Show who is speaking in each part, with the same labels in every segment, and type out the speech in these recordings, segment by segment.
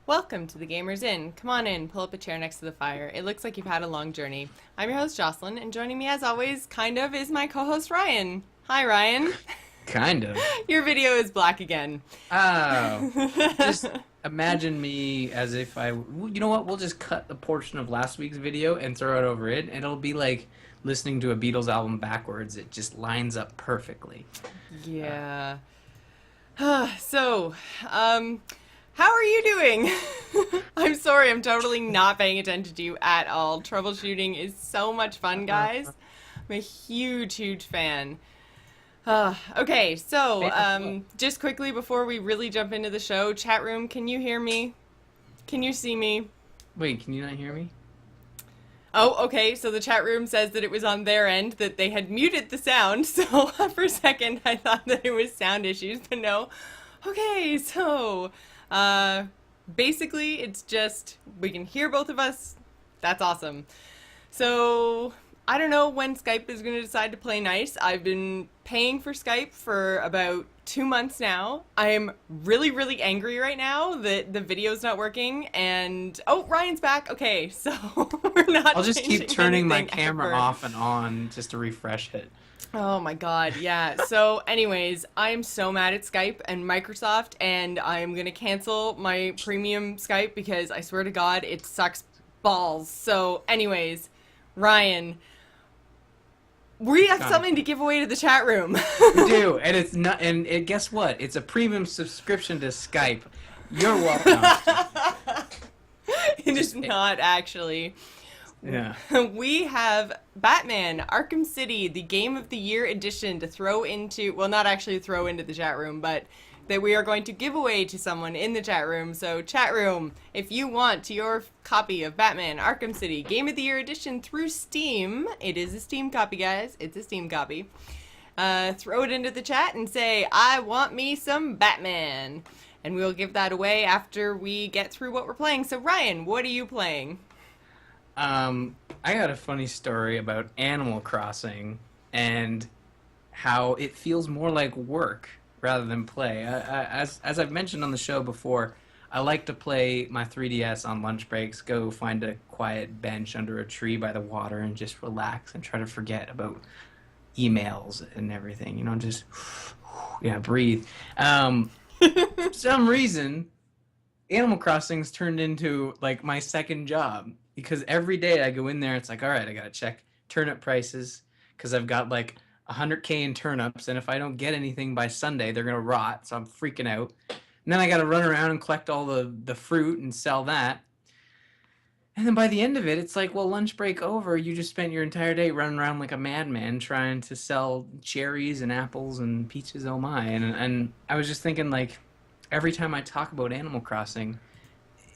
Speaker 1: Welcome to the Gamers Inn. Come on in, pull up a chair next to the fire. It looks like you've had a long journey. I'm your host, Jocelyn, and joining me as always, kind of, is my co-host, Ryan. Hi, Ryan.
Speaker 2: Kind of.
Speaker 1: Your video is black again.
Speaker 2: Oh, just imagine me as if you know what? We'll just cut the portion of last week's video and throw it over it, and it'll be like listening to a Beatles album backwards. It just lines up perfectly. Uh,
Speaker 1: Yeah. so, um, how are you doing? I'm sorry, I'm totally not paying attention to you at all. Troubleshooting is so much fun, guys. I'm a huge, huge fan. Okay, so just quickly before we really jump into the show, chat room, can you hear me? Can you see me?
Speaker 2: Wait, can you not hear me?
Speaker 1: Oh, okay, so the chat room says that it was on their end, that they had muted the sound, so for a second I thought that it was sound issues, but no. Okay, so basically it's just we can hear both of us. That's awesome. So I don't know when Skype is going to decide to play nice. I've been paying for Skype for about 2 months now. I am really, really angry right now that the video's not working. And oh, Ryan's back. Okay, so we're not
Speaker 2: I'll just keep
Speaker 1: changing
Speaker 2: turning my
Speaker 1: anything
Speaker 2: camera
Speaker 1: ever.
Speaker 2: off and on just to refresh it.
Speaker 1: Oh my God, yeah. So, anyways, I'm so mad at Skype and Microsoft, and I'm gonna cancel my premium Skype because I swear to God, it sucks balls. So, anyways, Ryan, we have
Speaker 2: Gone.
Speaker 1: something to give away to the chat room.
Speaker 2: We do, and it's not. Guess what? It's a premium subscription to Skype. You're welcome.
Speaker 1: It is
Speaker 2: Just
Speaker 1: not actually.
Speaker 2: yeah.
Speaker 1: We have Batman Arkham City, the Game of the Year edition to throw into, well, not actually throw into the chat room, but that we are going to give away to someone in the chat room. So, chat room, if you want your copy of Batman Arkham City Game of the Year edition through Steam, it is a Steam copy, guys. It's a Steam copy. Throw it into the chat and say, I want me some Batman. And we'll give that away after we get through what we're playing. So, Ryan, what are you playing?
Speaker 2: I got a funny story about Animal Crossing and how it feels more like work rather than play. As I've mentioned on the show before, I like to play my 3DS on lunch breaks, go find a quiet bench under a tree by the water and just relax and try to forget about emails and everything. You know, just yeah, breathe. For some reason, Animal Crossing's turned into like my second job because every day I go in there, it's like, all right, I gotta check turnip prices because I've got like 100K in turnips, and if I don't get anything by Sunday, they're gonna rot. So I'm freaking out. And then I gotta run around and collect all the fruit and sell that. And then by the end of it, it's like, well, lunch break over. You just spent your entire day running around like a madman trying to sell cherries and apples and peaches, oh my. And I was just thinking, like, every time I talk about Animal Crossing,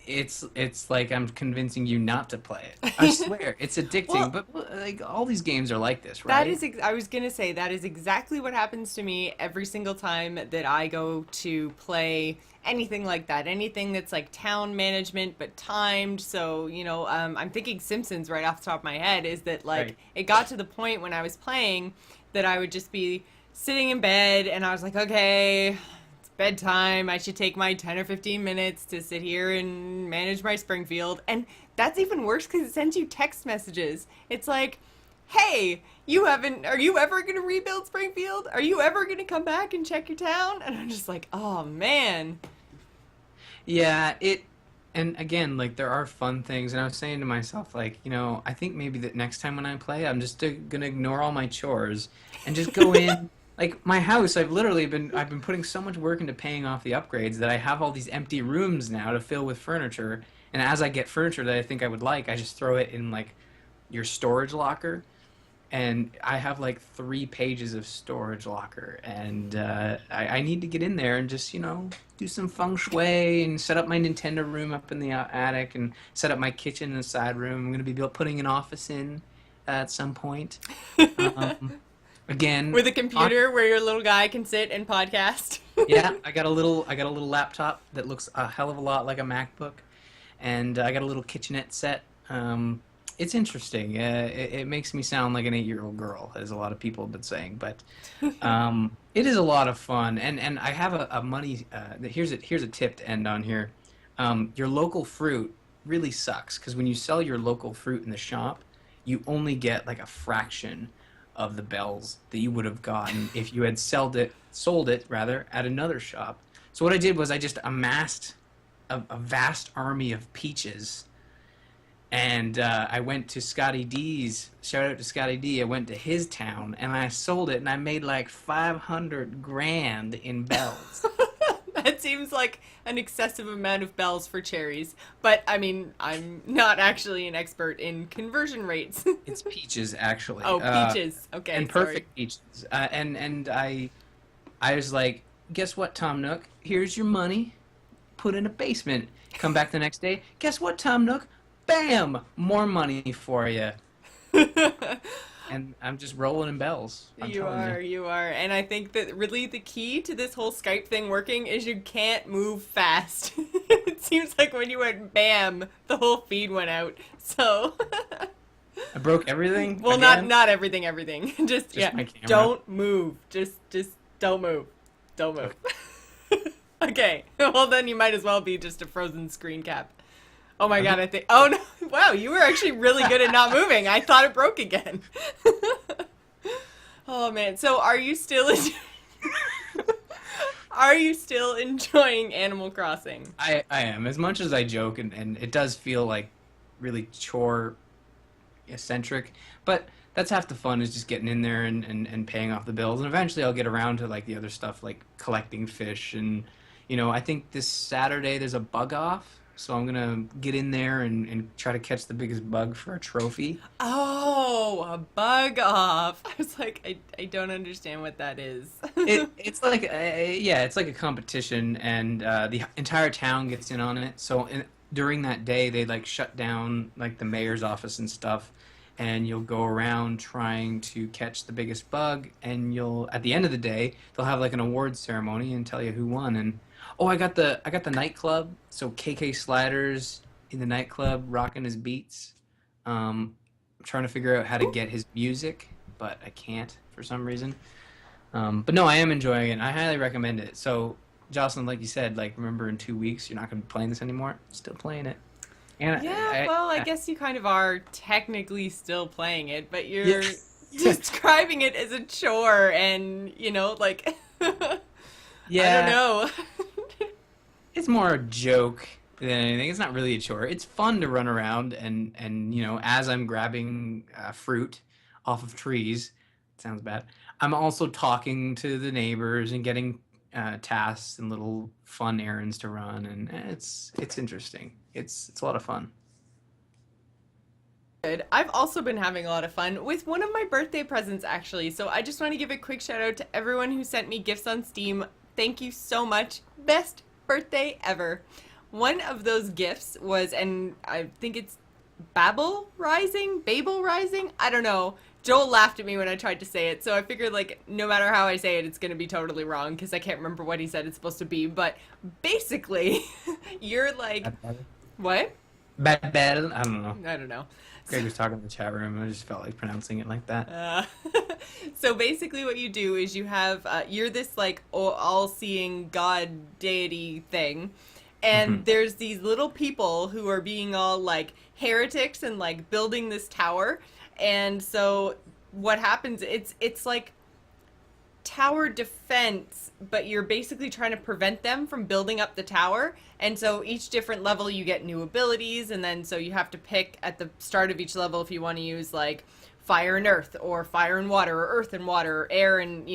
Speaker 2: it's like I'm convincing you not to play it. I swear, it's addicting,
Speaker 1: Well,
Speaker 2: but like all these games are like this,
Speaker 1: that
Speaker 2: right?
Speaker 1: is, I was gonna say, that is exactly what happens to me every single time that I go to play anything like that. Anything that's like town management but timed. So, I'm thinking Simpsons right off the top of my head is that like
Speaker 2: Right.
Speaker 1: it got to the point when I was playing that I would just be sitting in bed and I was like, okay, it's bedtime. I should take my 10 or 15 minutes to sit here and manage my Springfield. And that's even worse because it sends you text messages. It's like, hey, are you ever going to rebuild Springfield? Are you ever going to come back and check your town? And I'm just like, oh man.
Speaker 2: Yeah, and again, like there are fun things, and I was saying to myself, like, I think maybe that next time when I play, I'm just gonna ignore all my chores and just go in. Like my house, I've been putting so much work into paying off the upgrades that I have all these empty rooms now to fill with furniture. And as I get furniture that I think I would like, I just throw it in like your storage locker, and I have like 3 pages of storage locker, and I need to get in there and just do some feng shui and set up my Nintendo room up in the attic and set up my kitchen in the side room. I'm gonna be putting an office in at some point. Um, Again,
Speaker 1: With a computer where your little guy can sit and podcast.
Speaker 2: yeah, I got a little laptop that looks a hell of a lot like a MacBook, and I got a little kitchenette set. It's interesting. It makes me sound like an 8-year-old girl, as a lot of people have been saying, but it is a lot of fun. And I have a money. Here's a tip to end on here. your local fruit really sucks because when you sell your local fruit in the shop, you only get like a fraction of the bells that you would have gotten if you had sold it rather at another shop. So what I did was I just amassed a vast army of peaches, and I went to Scotty D's. Shout out to Scotty D. I went to his town and I sold it, and I made like 500 grand in bells.
Speaker 1: That seems like an excessive amount of bells for cherries. But I mean, I'm not actually an expert in conversion rates.
Speaker 2: It's peaches, actually.
Speaker 1: Oh, peaches. Okay,
Speaker 2: and
Speaker 1: sorry.
Speaker 2: perfect peaches. I was like, guess what, Tom Nook? Here's your money. Put in a basement. Come back the next day. Guess what, Tom Nook? Bam! More money for you. And I'm just rolling in bells.
Speaker 1: You are. And I think that really the key to this whole Skype thing working is you can't move fast. It seems like when you went bam, the whole feed went out. So
Speaker 2: I broke everything.
Speaker 1: well,
Speaker 2: again?
Speaker 1: not everything. Just yeah.
Speaker 2: My camera.
Speaker 1: Don't move. Just don't move. Don't move. Okay. Well, then you might as well be just a frozen screen cap. Oh my God, I think. Oh no! Wow, you were actually really good at not moving. I thought it broke again. Oh man. So, are you still enjoying Animal Crossing?
Speaker 2: I am. As much as I joke, and it does feel like really chore eccentric, but that's half the fun is just getting in there and paying off the bills. And eventually I'll get around to like the other stuff like collecting fish. And, I think this Saturday there's a bug off. So I'm going to get in there and try to catch the biggest bug for a trophy.
Speaker 1: Oh, a bug off. I was like, I don't understand what that is.
Speaker 2: It's like it's like a competition, and the entire town gets in on it. So during that day, they like shut down like the mayor's office and stuff, and you'll go around trying to catch the biggest bug, and at the end of the day they'll have like an awards ceremony and tell you who won. And oh, I got the nightclub. So KK Sliders in the nightclub rocking his beats. I'm trying to figure out how to get his music, but I can't for some reason. But no, I am enjoying it. I highly recommend it. So, Jocelyn, like you said, like remember in 2 weeks you're not going to be playing this anymore. Still playing it. And
Speaker 1: yeah, I guess you kind of are technically still playing it, but you're describing it as a chore, and like
Speaker 2: yeah,
Speaker 1: I don't know.
Speaker 2: It's more a joke than anything. It's not really a chore. It's fun to run around and as I'm grabbing fruit off of trees, it sounds bad, I'm also talking to the neighbors and getting tasks and little fun errands to run, and it's interesting. It's a lot of fun.
Speaker 1: Good. I've also been having a lot of fun with one of my birthday presents, actually. So I just want to give a quick shout out to everyone who sent me gifts on Steam. Thank you so much. Best birthday ever. One of those gifts was, and I think it's Babel Rising? I don't know. Joel laughed at me when I tried to say it, so I figured like no matter how I say it, it's going to be totally wrong because I can't remember what he said it's supposed to be. But basically, you're like, what?
Speaker 2: Bad. I don't know.
Speaker 1: I don't know.
Speaker 2: Greg was talking in the chat room, and I just felt like pronouncing it like that.
Speaker 1: So basically what you do is you have, you're this like all-seeing god deity thing, and there's these little people who are being all like heretics and like building this tower. And so what happens, it's like tower defense, but you're basically trying to prevent them from building up the tower. And so each different level you get new abilities, and then so you have to pick at the start of each level if you want to use like fire and earth, or fire and water, or earth and water, or air and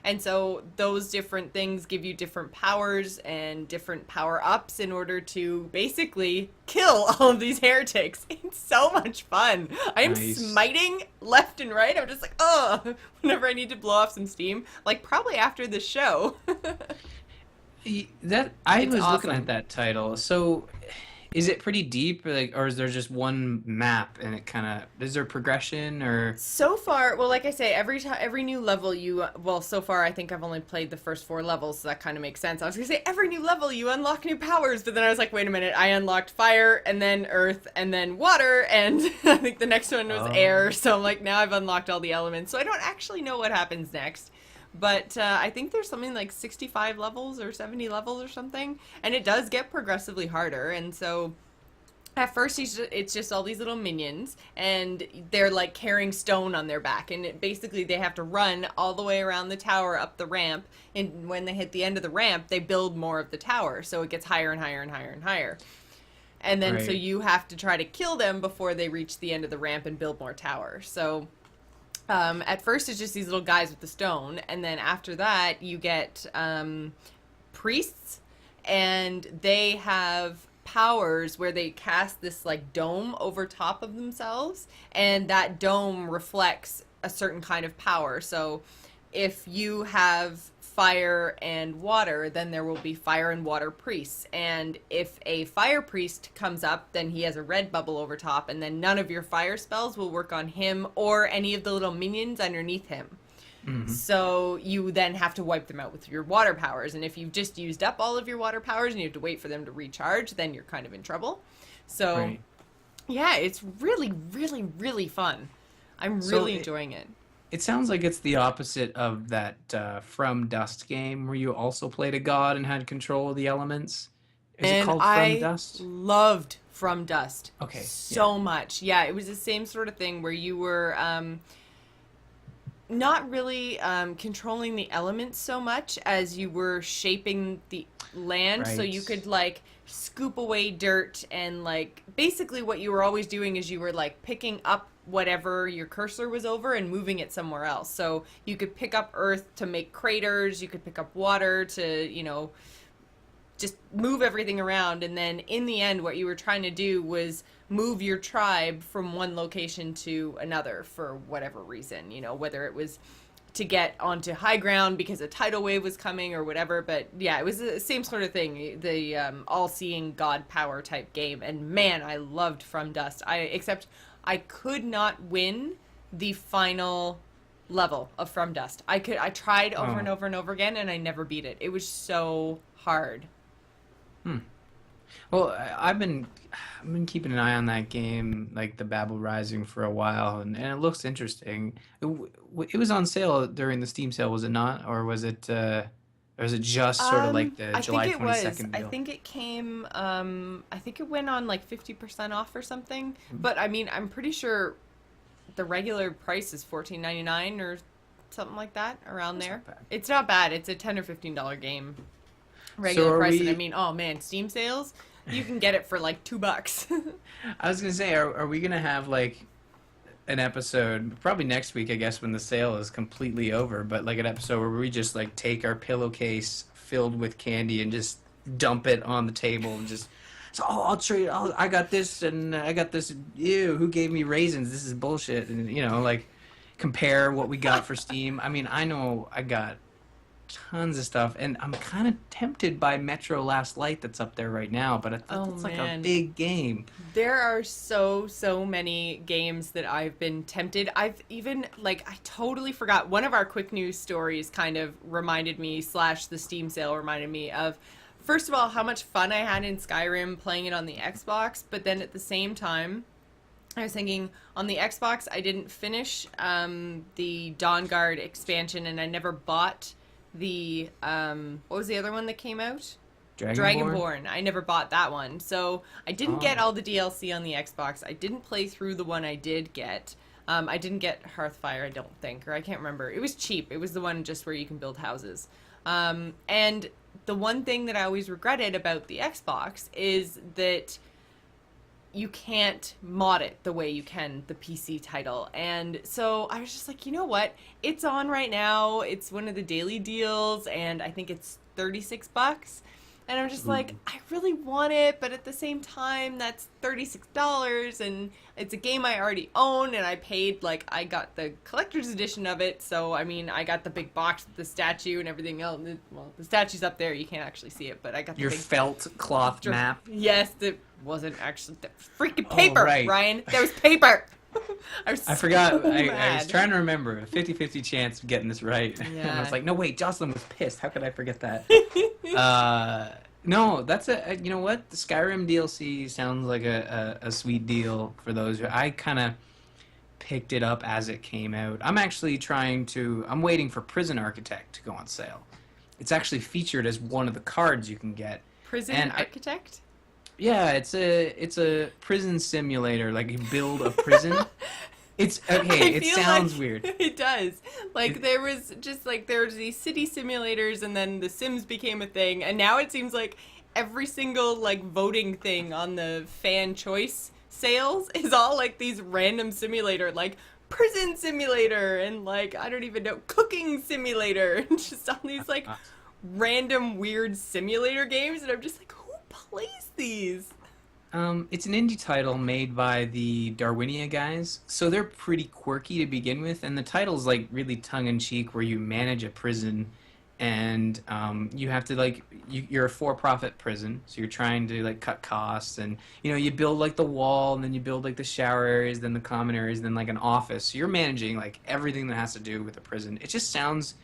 Speaker 1: and so those different things give you different powers and different power ups in order to basically kill all of these heretics. It's so much fun. I am smiting left and right. I'm just like, oh, whenever I need to blow off some steam, like probably after the show.
Speaker 2: That I was awesome. Looking at that title. So is it pretty deep, or is there just one map and it kind of, is there progression or? So
Speaker 1: far, well, like I say, every new level so far I think I've only played the first 4 levels, so that kind of makes sense. I was gonna say every new level you unlock new powers, but then I was like, wait a minute, I unlocked fire and then earth and then water, and I think the next one was air, so I'm like, now I've unlocked all the elements, so I don't actually know what happens next. But I think there's something like 65 levels or 70 levels or something, and it does get progressively harder. And so at first it's just all these little minions, and they're like carrying stone on their back, and basically they have to run all the way around the tower up the ramp, and when they hit the end of the ramp they build more of the tower, so it gets higher and higher and higher and higher. And then so
Speaker 2: Right.
Speaker 1: you have to try to kill them before they reach the end of the ramp and build more towers. So at first it's just these little guys with the stone, and then after that you get priests, and they have powers where they cast this like dome over top of themselves, and that dome reflects a certain kind of power. So if you have fire and water, then there will be fire and water priests. And if a fire priest comes up, then he has a red bubble over top, and then none of your fire spells will work on him or any of the little minions underneath him. So you then have to wipe them out with your water powers. And if you've just used up all of your water powers and you have to wait for them to recharge, then you're kind of in trouble. So,
Speaker 2: Right.
Speaker 1: yeah, it's really, really, really fun. I'm
Speaker 2: So
Speaker 1: really enjoying it.
Speaker 2: it sounds like it's the opposite of that From Dust game where you also played a god and had control of the elements. Is it
Speaker 1: And
Speaker 2: called From
Speaker 1: I
Speaker 2: Dust?
Speaker 1: loved From Dust
Speaker 2: Okay,
Speaker 1: so much. Yeah, it was the same sort of thing where you were not really controlling the elements so much as you were shaping the land. So you
Speaker 2: Right.
Speaker 1: could like scoop away dirt, and like basically what you were always doing is you were like picking up whatever your cursor was over and moving it somewhere else. So you could pick up earth to make craters, you could pick up water to, just move everything around. And then in the end, what you were trying to do was move your tribe from one location to another for whatever reason, whether it was to get onto high ground because a tidal wave was coming or whatever. But yeah, it was the same sort of thing, the all-seeing god power type game. And man, I loved From Dust. Except I could not win the final level of From Dust. I tried over and over and over again, and I never beat it. It was so hard.
Speaker 2: Well, I've been keeping an eye on that game, like the Babel Rising, for a while, and it looks interesting. It was on sale during the Steam sale, was it not, or was it just sort of like the
Speaker 1: I
Speaker 2: July
Speaker 1: think it was.
Speaker 2: 22nd
Speaker 1: I
Speaker 2: deal?
Speaker 1: think it came. I think it went on like 50% off or something. But I mean, I'm pretty sure the regular price is $14.99 or something like that, around
Speaker 2: That's
Speaker 1: there.
Speaker 2: not bad.
Speaker 1: It's not bad. It's a $10 or $15 game,
Speaker 2: So
Speaker 1: regular
Speaker 2: are
Speaker 1: price. And I
Speaker 2: we?
Speaker 1: mean, oh man, Steam sales, you can get it for like $2.
Speaker 2: I was gonna say, are we gonna have like an episode, probably next week, I guess, when the sale is completely over, but like an episode where we just like take our pillowcase filled with candy and just dump it on the table and just, so, oh, I'll trade, I got this and I got this, ew, who gave me raisins? This is bullshit. And, like compare what we got for Steam. I mean, I know I got tons of stuff, and I'm kind of tempted by Metro Last Light that's up there right now, but I thought
Speaker 1: Oh
Speaker 2: that's like a
Speaker 1: man.
Speaker 2: big game.
Speaker 1: There are so many games that I've been tempted. I've even I totally forgot. One of our quick news stories kind of reminded me, slash the Steam sale reminded me of, first of all, how much fun I had in Skyrim playing it on the Xbox, but then at the same time, I was thinking on the Xbox I didn't finish the Dawn Guard expansion, and I never bought the what was the other one that came out?
Speaker 2: Dragonborn?
Speaker 1: Dragonborn. I never bought that one. So I didn't get
Speaker 2: Oh.
Speaker 1: all the DLC on the Xbox. I didn't play through the one I did get. I didn't get Hearthfire, I don't think, or I can't remember. It was cheap. It was the one just where you can build houses. And the one thing that I always regretted about the Xbox is that you can't mod it the way you can the PC title. And so I was just like, you know what? It's on right now. It's one of the daily deals, and I think it's $36. And I'm just like, I really want it, but at the same time, that's $36, and it's a game I already own, and I paid, I got the collector's edition of it, so, I mean, I got the big box with the statue and everything else. Well, the statue's up there, you can't actually see it, but I got the
Speaker 2: Your
Speaker 1: big...
Speaker 2: felt cloth map.
Speaker 1: Yes, that wasn't actually... The freaking
Speaker 2: Oh,
Speaker 1: paper,
Speaker 2: right.
Speaker 1: Ryan! There was paper! I was
Speaker 2: I forgot.
Speaker 1: so
Speaker 2: I was
Speaker 1: mad.
Speaker 2: trying to remember. A 50-50 chance of getting this right. And I
Speaker 1: Yeah.
Speaker 2: was like, no, wait, Jocelyn was pissed. How could I forget that? No, that's you know what? The Skyrim DLC sounds like a sweet deal for those who, I kind of, picked it up as it came out. I'm waiting for Prison Architect to go on sale. It's actually featured as one of the cards you can get.
Speaker 1: Prison
Speaker 2: And
Speaker 1: Architect?
Speaker 2: yeah, it's a prison simulator. Like you build a prison. It's okay.
Speaker 1: I
Speaker 2: It
Speaker 1: feel
Speaker 2: sounds
Speaker 1: like
Speaker 2: weird.
Speaker 1: it does. Like
Speaker 2: It-
Speaker 1: there was these city simulators, and then The Sims became a thing, and now it seems like every single like voting thing on the fan choice sales is all like these random simulator, like prison simulator, and like I don't even know, cooking simulator, and just all these like random weird simulator games, and I'm just like, who plays these?
Speaker 2: It's an indie title made by the Darwinia guys, so they're pretty quirky to begin with, and the title's like really tongue-in-cheek, where you manage a prison, and you have to like you're a for-profit prison, so you're trying to like cut costs, and you build like the wall, and then you build like the shower areas, then the common areas, then like an office. So you're managing like everything that has to do with a prison. It just sounds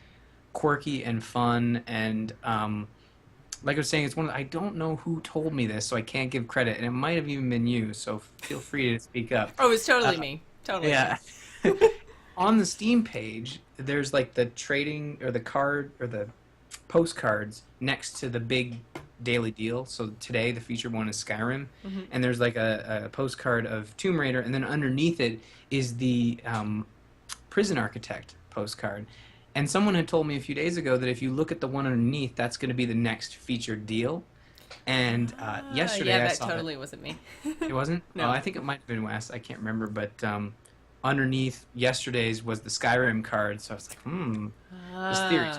Speaker 2: quirky and fun, and like I was saying, I don't know who told me this, so I can't give credit, and it might have even been you, so feel free to speak up.
Speaker 1: Oh, it's totally
Speaker 2: Uh,
Speaker 1: me. Totally.
Speaker 2: Yeah. On the Steam page, there's like the trading or the card or the postcards next to the big daily deal. So today the featured one is Skyrim,
Speaker 1: Mm-hmm.
Speaker 2: and there's like a postcard of Tomb Raider, and then underneath it is the Prison Architect postcard. And someone had told me a few days ago that if you look at the one underneath, that's going to be the next featured deal. And yesterday
Speaker 1: yeah,
Speaker 2: I
Speaker 1: that
Speaker 2: saw
Speaker 1: totally wasn't me.
Speaker 2: it wasn't?
Speaker 1: No.
Speaker 2: Oh, I think it might have been Wes. I can't remember. But underneath yesterday's was the Skyrim card. So I was like, this theory's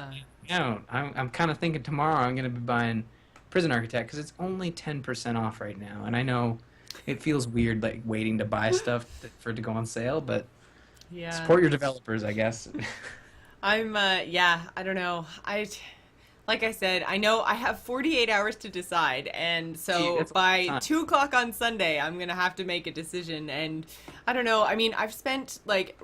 Speaker 2: out. I'm kind of thinking tomorrow I'm going to be buying Prison Architect because it's only 10% off right now. And I know it feels weird like waiting to buy stuff for it to go on sale, but
Speaker 1: Yeah.
Speaker 2: support your developers, I guess.
Speaker 1: Yeah, I don't know. Like I said, I know I have 48 hours to decide, and
Speaker 2: Gee,
Speaker 1: so
Speaker 2: that's a
Speaker 1: by
Speaker 2: lot of time.
Speaker 1: 2 o'clock on Sunday, I'm gonna have to make a decision, and I don't know. I mean, I've spent, like,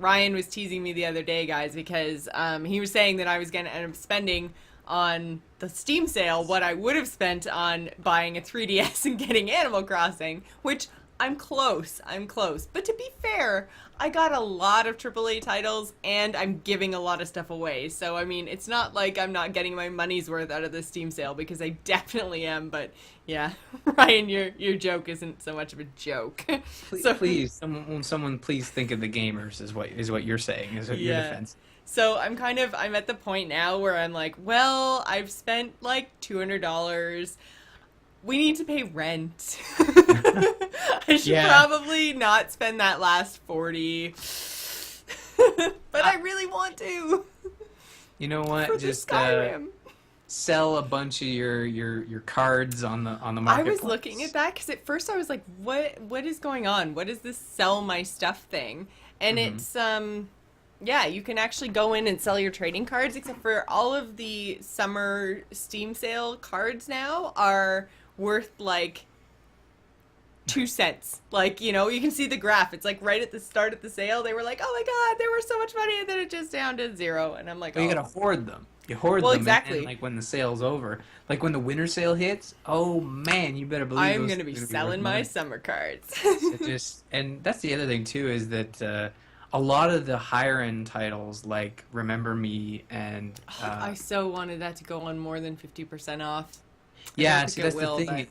Speaker 1: Ryan was teasing me the other day, guys, because he was saying that I was gonna end up spending on the Steam sale what I would have spent on buying a 3DS and getting Animal Crossing, which I'm close. But to be fair, I got a lot of AAA titles and I'm giving a lot of stuff away. So, I mean, it's not like I'm not getting my money's worth out of the Steam sale because I definitely am. But yeah, Ryan, your joke isn't so much of a joke.
Speaker 2: Please, someone please think of the gamers is what you're saying, is what your
Speaker 1: Yeah.
Speaker 2: defense.
Speaker 1: So I'm at the point now where I'm like, well, I've spent like $200. We need to pay rent. I should
Speaker 2: Yeah.
Speaker 1: probably not spend that last 40. But I really want to
Speaker 2: You know what?
Speaker 1: for the
Speaker 2: Just
Speaker 1: Skyrim.
Speaker 2: sell a bunch of your cards on the
Speaker 1: I
Speaker 2: marketplace.
Speaker 1: was looking at that because at first I was like, what is going on? What is this sell my stuff thing? And it's yeah, you can actually go in and sell your trading cards, except for all of the summer Steam sale cards now are worth like 2 cents. Like, you can see the graph. It's like right at the start of the sale, they were like, oh my God, there was so much money, and then it just down to 0. And I'm like,
Speaker 2: But you
Speaker 1: oh.
Speaker 2: gotta hoard them. You hoard
Speaker 1: Well,
Speaker 2: them,
Speaker 1: exactly.
Speaker 2: and like when the sale's over, like when the winter sale hits. Oh man, you better believe
Speaker 1: I'm
Speaker 2: those
Speaker 1: going to be
Speaker 2: things are
Speaker 1: selling
Speaker 2: worth
Speaker 1: my
Speaker 2: money.
Speaker 1: summer cards.
Speaker 2: And that's the other thing too, is that a lot of the higher end titles like Remember Me and
Speaker 1: I so wanted that to go on more than 50% off.
Speaker 2: yeah,
Speaker 1: think
Speaker 2: see
Speaker 1: it
Speaker 2: that's
Speaker 1: will,
Speaker 2: the thing.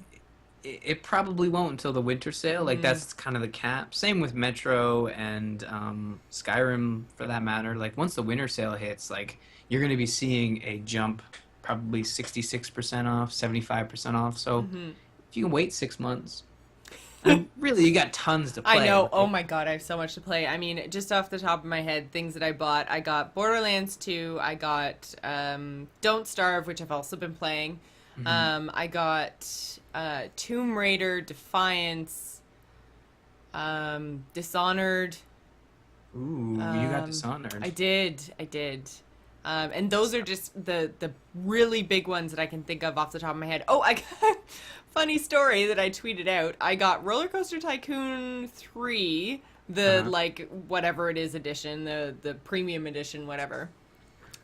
Speaker 1: but-
Speaker 2: It probably won't until the winter sale. Like that's kind of the cap. Same with Metro and Skyrim for that matter. Like once the winter sale hits, like you're going to be seeing a jump, probably 66% off, 75% off. So if you can wait 6 months, and really you got tons to play.
Speaker 1: I know.
Speaker 2: right?
Speaker 1: Oh my God, I have so much to play. I mean, just off the top of my head, things that I bought. I got Borderlands 2. I got Don't Starve, which I've also been playing. I got Tomb Raider, Defiance, Dishonored.
Speaker 2: Ooh, you got Dishonored.
Speaker 1: I did. And those are just the really big ones that I can think of off the top of my head. Oh, I got funny story that I tweeted out. I got Roller Coaster Tycoon 3, the like whatever it is edition, the premium edition, whatever.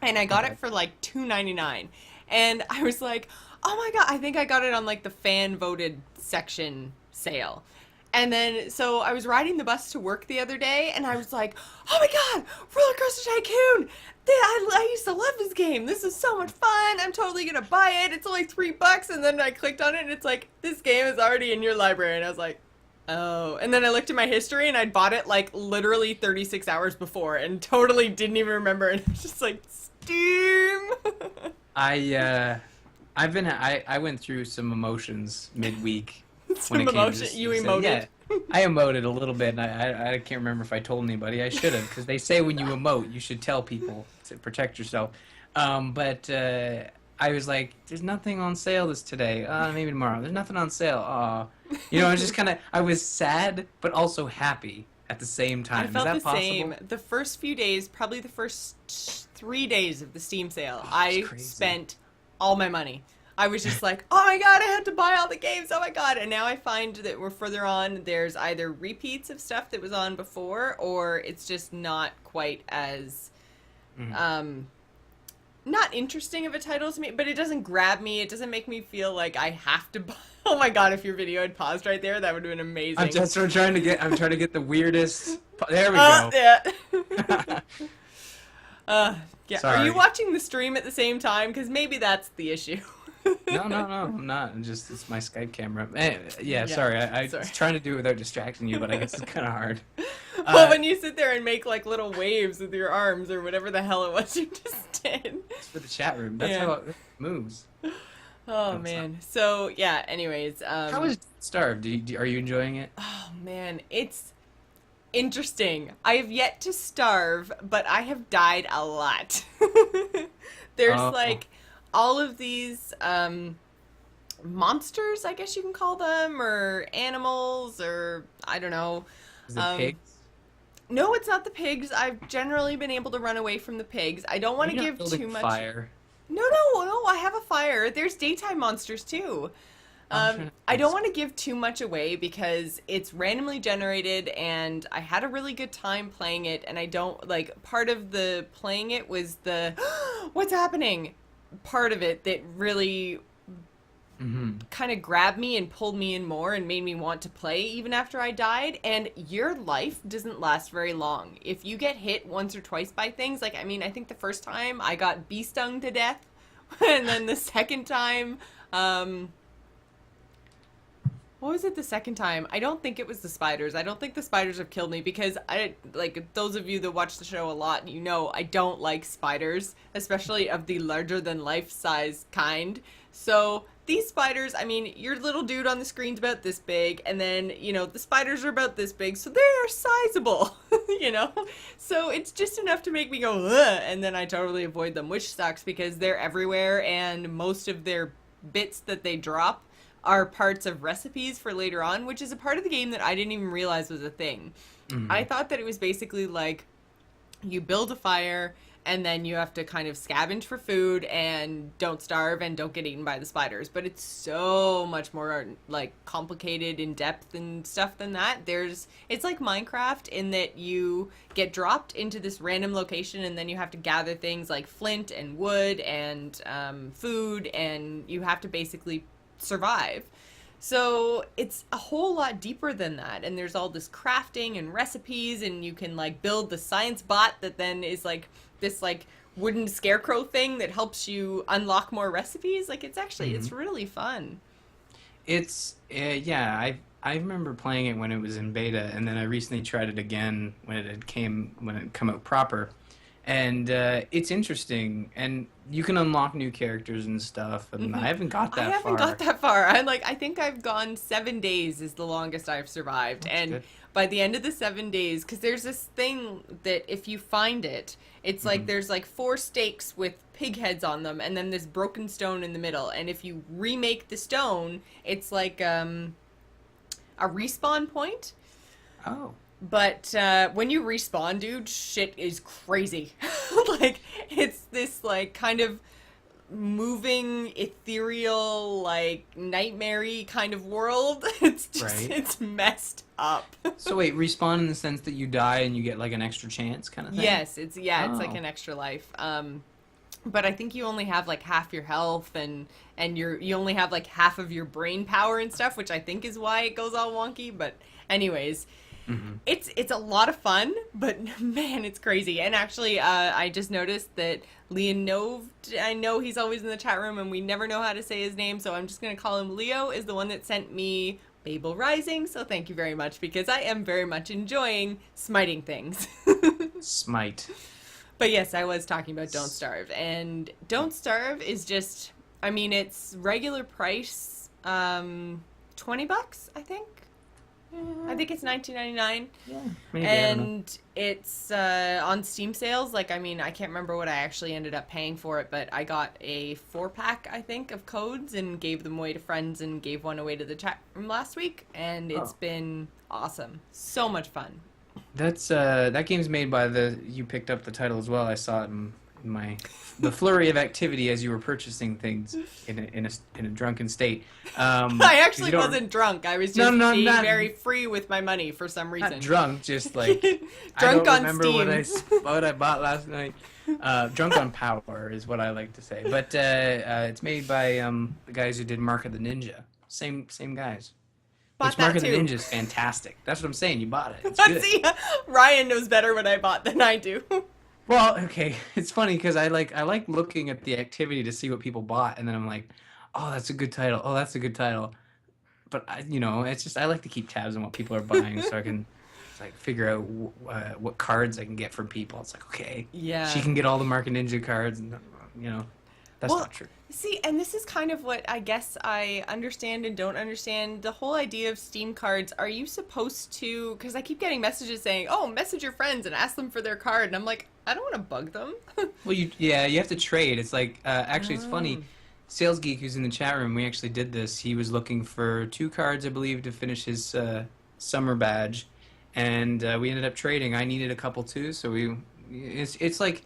Speaker 1: And I got it for like $2.99. And I was like, oh my God, I think I got it on like the fan voted section sale. And then, so I was riding the bus to work the other day, and I was like, oh my god, Roller Coaster Tycoon! I used to love this game. This is so much fun. I'm totally gonna buy it. It's only $3. And then I clicked on it, and it's like, this game is already in your library. And I was like, oh. And then I looked at my history, and I'd bought it like literally 36 hours before, and totally didn't even remember. And I was just like, Steam!
Speaker 2: I went through some emotions midweek.
Speaker 1: Some emotion. You emoted?
Speaker 2: Yeah, I emoted a little bit, and I can't remember if I told anybody. I should have, because they say when you emote, you should tell people to protect yourself. But I was like, there's nothing on sale today. Maybe tomorrow. There's nothing on sale. I was just I was sad, but also happy at the same time.
Speaker 1: I felt
Speaker 2: Is that
Speaker 1: the
Speaker 2: possible?
Speaker 1: same. The first few days, probably the first 3 days of the Steam sale,
Speaker 2: That's
Speaker 1: I
Speaker 2: crazy.
Speaker 1: spent all my money. I was just like, oh my god, I had to buy all the games, oh my god. And now I find that we're further on, there's either repeats of stuff that was on before, or it's just not quite as, not interesting of a title to me, but it doesn't grab me. It doesn't make me feel like I have to buy. Oh my god, if your video had paused right there, that would have been amazing.
Speaker 2: I'm trying to get the weirdest. There we go.
Speaker 1: Yeah. Yeah.
Speaker 2: Sorry.
Speaker 1: Are you watching the stream at the same time? Because maybe that's the issue.
Speaker 2: No, I'm not. It's my Skype camera. Yeah, sorry. I
Speaker 1: sorry.
Speaker 2: was trying to do it without distracting you, but I guess it's kind of hard.
Speaker 1: Well, when you sit there and make like little waves with your arms or whatever the hell it was you just did.
Speaker 2: It's for the chat room. That's
Speaker 1: Yeah.
Speaker 2: how it moves.
Speaker 1: Oh man. So yeah. Anyways.
Speaker 2: How is Starved? Are you enjoying it?
Speaker 1: Oh man, it's interesting. I have yet to starve, but I have died a lot. There's like all of these monsters, I guess you can call them, or animals, or I don't know.
Speaker 2: Is it pigs?
Speaker 1: No, it's not the pigs. I've generally been able to run away from the pigs. I don't want to give too much.
Speaker 2: Fire.
Speaker 1: No, I have a fire. There's daytime monsters too. I don't want to give too much away because it's randomly generated and I had a really good time playing it, and I don't like, part of the playing it was the what's happening part of it that really kind of grabbed me and pulled me in more and made me want to play even after I died. And your life doesn't last very long. If you get hit once or twice by things, like, I mean, I think the first time I got bee stung to death, and then the second time, what was it the second time? I don't think it was the spiders. I don't think the spiders have killed me because those of you that watch the show a lot, you know I don't like spiders, especially of the larger than life size kind. So these spiders, I mean, your little dude on the screen's about this big, and then, you know, the spiders are about this big, so they're sizable, you know? So it's just enough to make me go, ugh, and then I totally avoid them, which sucks because they're everywhere, and most of their bits that they drop are parts of recipes for later on, which is a part of the game that I didn't even realize was a thing. I thought that it was basically like you build a fire and then you have to kind of scavenge for food and don't starve and don't get eaten by the spiders. But it's so much more like complicated in depth and stuff than that. It's like Minecraft in that you get dropped into this random location and then you have to gather things like flint and wood and food, and you have to basically survive. So it's a whole lot deeper than that, and there's all this crafting and recipes, and you can like build the science bot that then is like this like wooden scarecrow thing that helps you unlock more recipes. Like, it's actually it's really fun.
Speaker 2: It's I remember playing it when it was in beta, and then I recently tried it again when it come out proper. And it's interesting, and you can unlock new characters and stuff, and I haven't got that far.
Speaker 1: I haven't got that far. I think I've gone 7 days is the longest I've survived.
Speaker 2: That's
Speaker 1: and
Speaker 2: good.
Speaker 1: By the end of the 7 days, because there's this thing that if you find it, it's like there's like 4 stakes with pig heads on them, and then this broken stone in the middle. And if you remake the stone, it's like a respawn point.
Speaker 2: Oh.
Speaker 1: But when you respawn, dude, shit is crazy. Like, it's this, like, kind of moving, ethereal, like, nightmare-y kind of world. It's just, It's messed up.
Speaker 2: So wait, respawn in the sense that you die and you get, like, an extra chance kind of thing?
Speaker 1: Yes, it's like an extra life. but I think you only have like half your health, and you only have like half of your brain power and stuff, which I think is why it goes all wonky. But anyways,
Speaker 2: Hmm.
Speaker 1: it's a lot of fun, but man, it's crazy. And actually, I just noticed that Leonov, I know he's always in the chat room, and we never know how to say his name, so I'm just gonna call him Leo. Is the one that sent me Babel Rising. So thank you very much, because I am very much enjoying smiting things.
Speaker 2: Smite.
Speaker 1: But yes, I was talking about Don't Starve. And Don't Starve is just, I mean, it's regular price, $20, I think. I think it's 19.99.
Speaker 2: Yeah, maybe. I don't know.
Speaker 1: And it's on Steam sales. Like, I mean, I can't remember what I actually ended up paying for it, but I got a 4-pack, I think, of codes and gave them away to friends and gave one away to the chat room last week. And it's been awesome. So much fun.
Speaker 2: That's that game's made by you picked up the title as well. I saw it in the flurry of activity as you were purchasing things in a drunken state.
Speaker 1: I
Speaker 2: 'cause
Speaker 1: actually
Speaker 2: you don't-
Speaker 1: wasn't drunk. I was
Speaker 2: No,
Speaker 1: just
Speaker 2: no,
Speaker 1: being
Speaker 2: not-
Speaker 1: very free with my money for some reason.
Speaker 2: not drunk, just like I
Speaker 1: Drunk
Speaker 2: don't
Speaker 1: on
Speaker 2: remember
Speaker 1: Steam.
Speaker 2: what I bought last night. Drunk on power is what I like to say. But it's made by the guys who did Mark of the Ninja. Same guys.
Speaker 1: Bought
Speaker 2: Which Mark
Speaker 1: that
Speaker 2: of the
Speaker 1: too.
Speaker 2: Ninja is fantastic. That's what I'm saying. You bought it. It's
Speaker 1: But
Speaker 2: good.
Speaker 1: see, Ryan knows better what I bought than I do.
Speaker 2: Well, okay, it's funny because I like looking at the activity to see what people bought, and then I'm like, oh, that's a good title. Oh, that's a good title. But it's just I like to keep tabs on what people are buying so I can like figure out what cards I can get from people. It's like, okay,
Speaker 1: Yeah.
Speaker 2: she can get all the Market Ninja cards, and that's
Speaker 1: Well,
Speaker 2: not true.
Speaker 1: See, and this is kind of what I guess I understand and don't understand. The whole idea of Steam cards, are you supposed to, because I keep getting messages saying, oh, message your friends and ask them for their card. And I'm like, I don't want to bug them.
Speaker 2: Well, you have to trade. It's like actually it's
Speaker 1: Oh.
Speaker 2: funny. Sales Geek, who's in the chat room, we actually did this. He was looking for 2 cards, I believe, to finish his summer badge, and we ended up trading. I needed a couple too, so it's like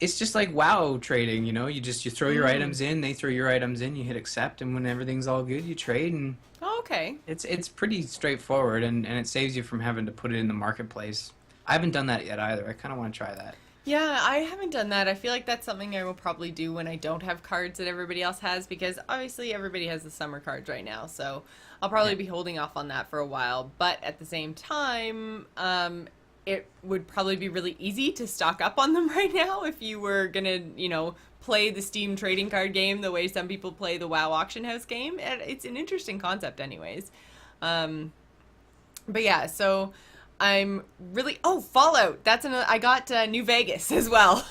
Speaker 2: it's just like WoW trading. You throw your items in, they throw your items in, you hit accept, and when everything's all good, you trade, and
Speaker 1: Oh, okay.
Speaker 2: it's pretty straightforward, and it saves you from having to put it in the marketplace. I haven't done that yet either. I kind of want to try that.
Speaker 1: Yeah, I haven't done that. I feel like that's something I will probably do when I don't have cards that everybody else has, because obviously everybody has the summer cards right now. So I'll probably be holding off on that for a while. But at the same time, it would probably be really easy to stock up on them right now if you were going to, play the Steam trading card game the way some people play the WoW auction house game. And it's an interesting concept anyways. But yeah, so I'm really... Oh, Fallout! That's another... I got New Vegas as well.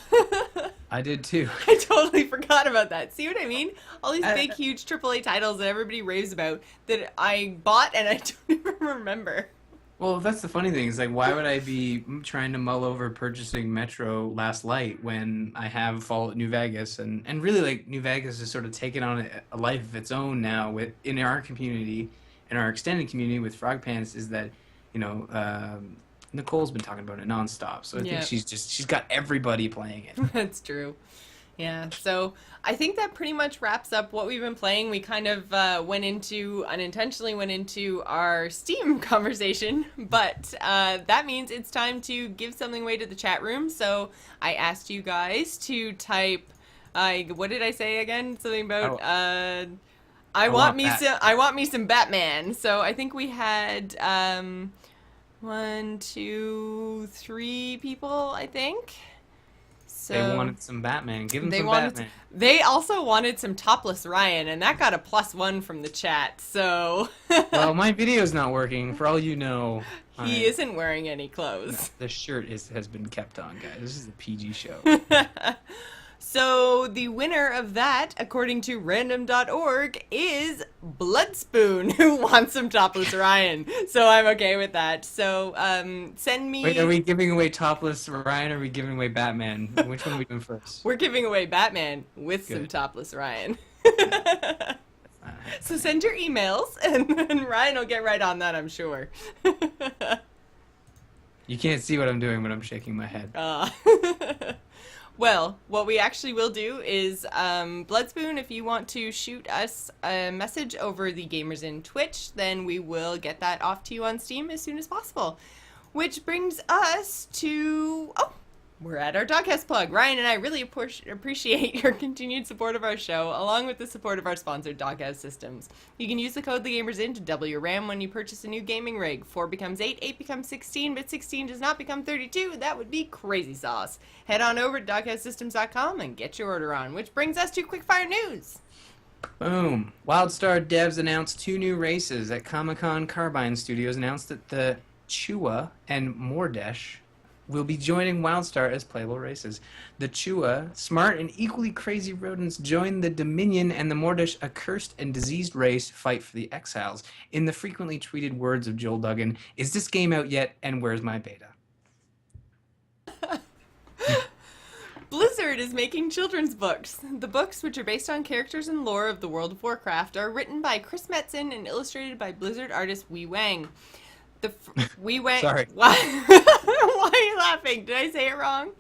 Speaker 2: I did too.
Speaker 1: I totally forgot about that. See what I mean? All these big, huge AAA titles that everybody raves about that I bought and I don't even remember.
Speaker 2: Well, that's the funny thing. Is like, why would I be trying to mull over purchasing Metro Last Light when I have Fallout New Vegas, and really like New Vegas is sort of taking on a life of its own now in our community, in our extended community with Frog Pants. Is that Nicole's been talking about it nonstop, so I
Speaker 1: Yeah.
Speaker 2: think she's got everybody playing it.
Speaker 1: That's true. Yeah, so I think that pretty much wraps up what we've been playing. We kind of unintentionally went into our Steam conversation, but that means it's time to give something away to the chat room. So I asked you guys to type, what did I say again? Something about, I want me some Batman. So I think we had 1, 2, 3 people, I think. So
Speaker 2: They wanted some Batman. Give them some
Speaker 1: wanted,
Speaker 2: Batman.
Speaker 1: They also wanted some topless Ryan, and that got a +1 from the chat. So
Speaker 2: Well, my video's not working. For all you know,
Speaker 1: he isn't wearing any clothes.
Speaker 2: the shirt has been kept on, guys. This is a PG show.
Speaker 1: So the winner of that, according to random.org, is Bloodspoon, who wants some topless Ryan. So I'm okay with that. So send me...
Speaker 2: Wait, are we giving away topless Ryan, or are we giving away Batman? Which one are we doing first?
Speaker 1: We're giving away Batman with some
Speaker 2: Good.
Speaker 1: topless Ryan. So send your emails, and then Ryan will get right on that, I'm sure.
Speaker 2: You can't see what I'm doing, but I'm shaking my head.
Speaker 1: Well, what we actually will do is, Bloodspoon, if you want to shoot us a message over the Gamers in Twitch, then we will get that off to you on Steam as soon as possible. Which brings us to... Oh, We're at our Doghouse plug. Ryan and I really appreciate your continued support of our show, along with the support of our sponsor, Doghouse Systems. You can use the code TheGamersIn to double your RAM when you purchase a new gaming rig. 4 becomes 8, 8 becomes 16, but 16 does not become 32. That would be crazy sauce. Head on over to doghousesystems.com and get your order on, which brings us to Quickfire News.
Speaker 2: Boom. WildStar devs announced 2 new races at Comic-Con. Carbine Studios announced that the Chua and Mordesh will be joining WildStar as playable races. The Chua, smart and equally crazy rodents, join the Dominion, and the Mordesh, a cursed and diseased race, fight for the Exiles. In the frequently tweeted words of Joel Duggan, is this game out yet, and where's my beta?
Speaker 1: Blizzard is making children's books. The books, which are based on characters and lore of the World of Warcraft, are written by Chris Metzen and illustrated by Blizzard artist Wei Wang. Wei Wang.
Speaker 2: Sorry.
Speaker 1: Why are you laughing? Did I say it wrong?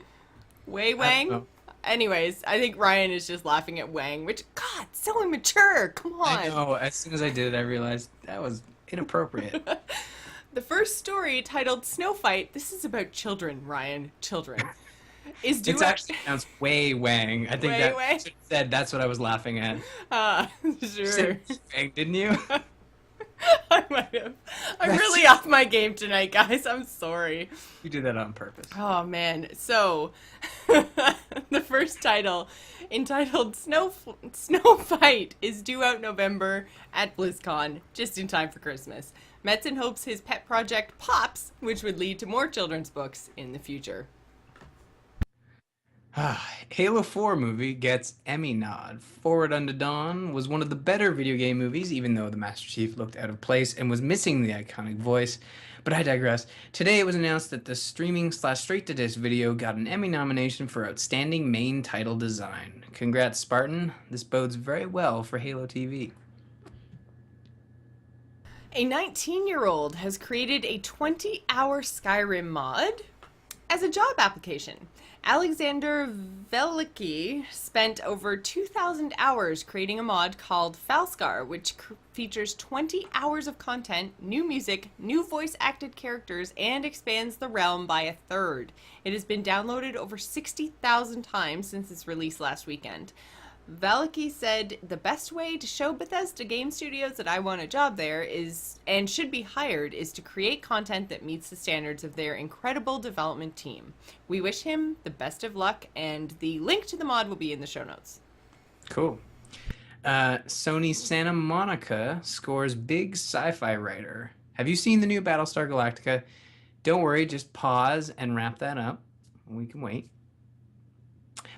Speaker 1: Wei Wang? Anyways, I think Ryan is just laughing at Wang, which, God, so immature. Come on.
Speaker 2: I know. As soon as I did it, I realized that was inappropriate.
Speaker 1: The first story, titled Snow Fight, this is about children, Ryan. Children. Is due
Speaker 2: It's actually pronounced Wei Wang. I think
Speaker 1: Wei
Speaker 2: that
Speaker 1: Wang?
Speaker 2: said that's what I was laughing at.
Speaker 1: Sure.
Speaker 2: You said Wang, didn't you?
Speaker 1: I might have. I'm really off my game tonight, guys. I'm sorry.
Speaker 2: You did that on purpose.
Speaker 1: Oh, man. So, the first title, entitled Snow Fight, is due out November at BlizzCon, just in time for Christmas. Metzen hopes his pet project pops, which would lead to more children's books in the future.
Speaker 2: Halo 4 movie gets Emmy nod. Forward Unto Dawn was one of the better video game movies, even though the Master Chief looked out of place and was missing the iconic voice. But I digress. Today it was announced that the streaming/straight-to-disc video got an Emmy nomination for Outstanding Main Title Design. Congrats, Spartan. This bodes very well for Halo TV.
Speaker 1: A 19-year-old has created a 20-hour Skyrim mod as a job application. Alexander Velicki spent over 2,000 hours creating a mod called Falskar, which features 20 hours of content, new music, new voice-acted characters, and expands the realm by a third. It has been downloaded over 60,000 times since its release last weekend. Velicki said, "The best way to show Bethesda game studios that I want a job there is, and should be hired, is to create content that meets the standards of their incredible development team. We wish him the best of luck," and the link to the mod will be in the show notes.
Speaker 2: Cool. Sony Santa Monica scores big sci-fi writer. Have you seen the new Battlestar Galactica? Don't worry, just pause and wrap that up. We can wait.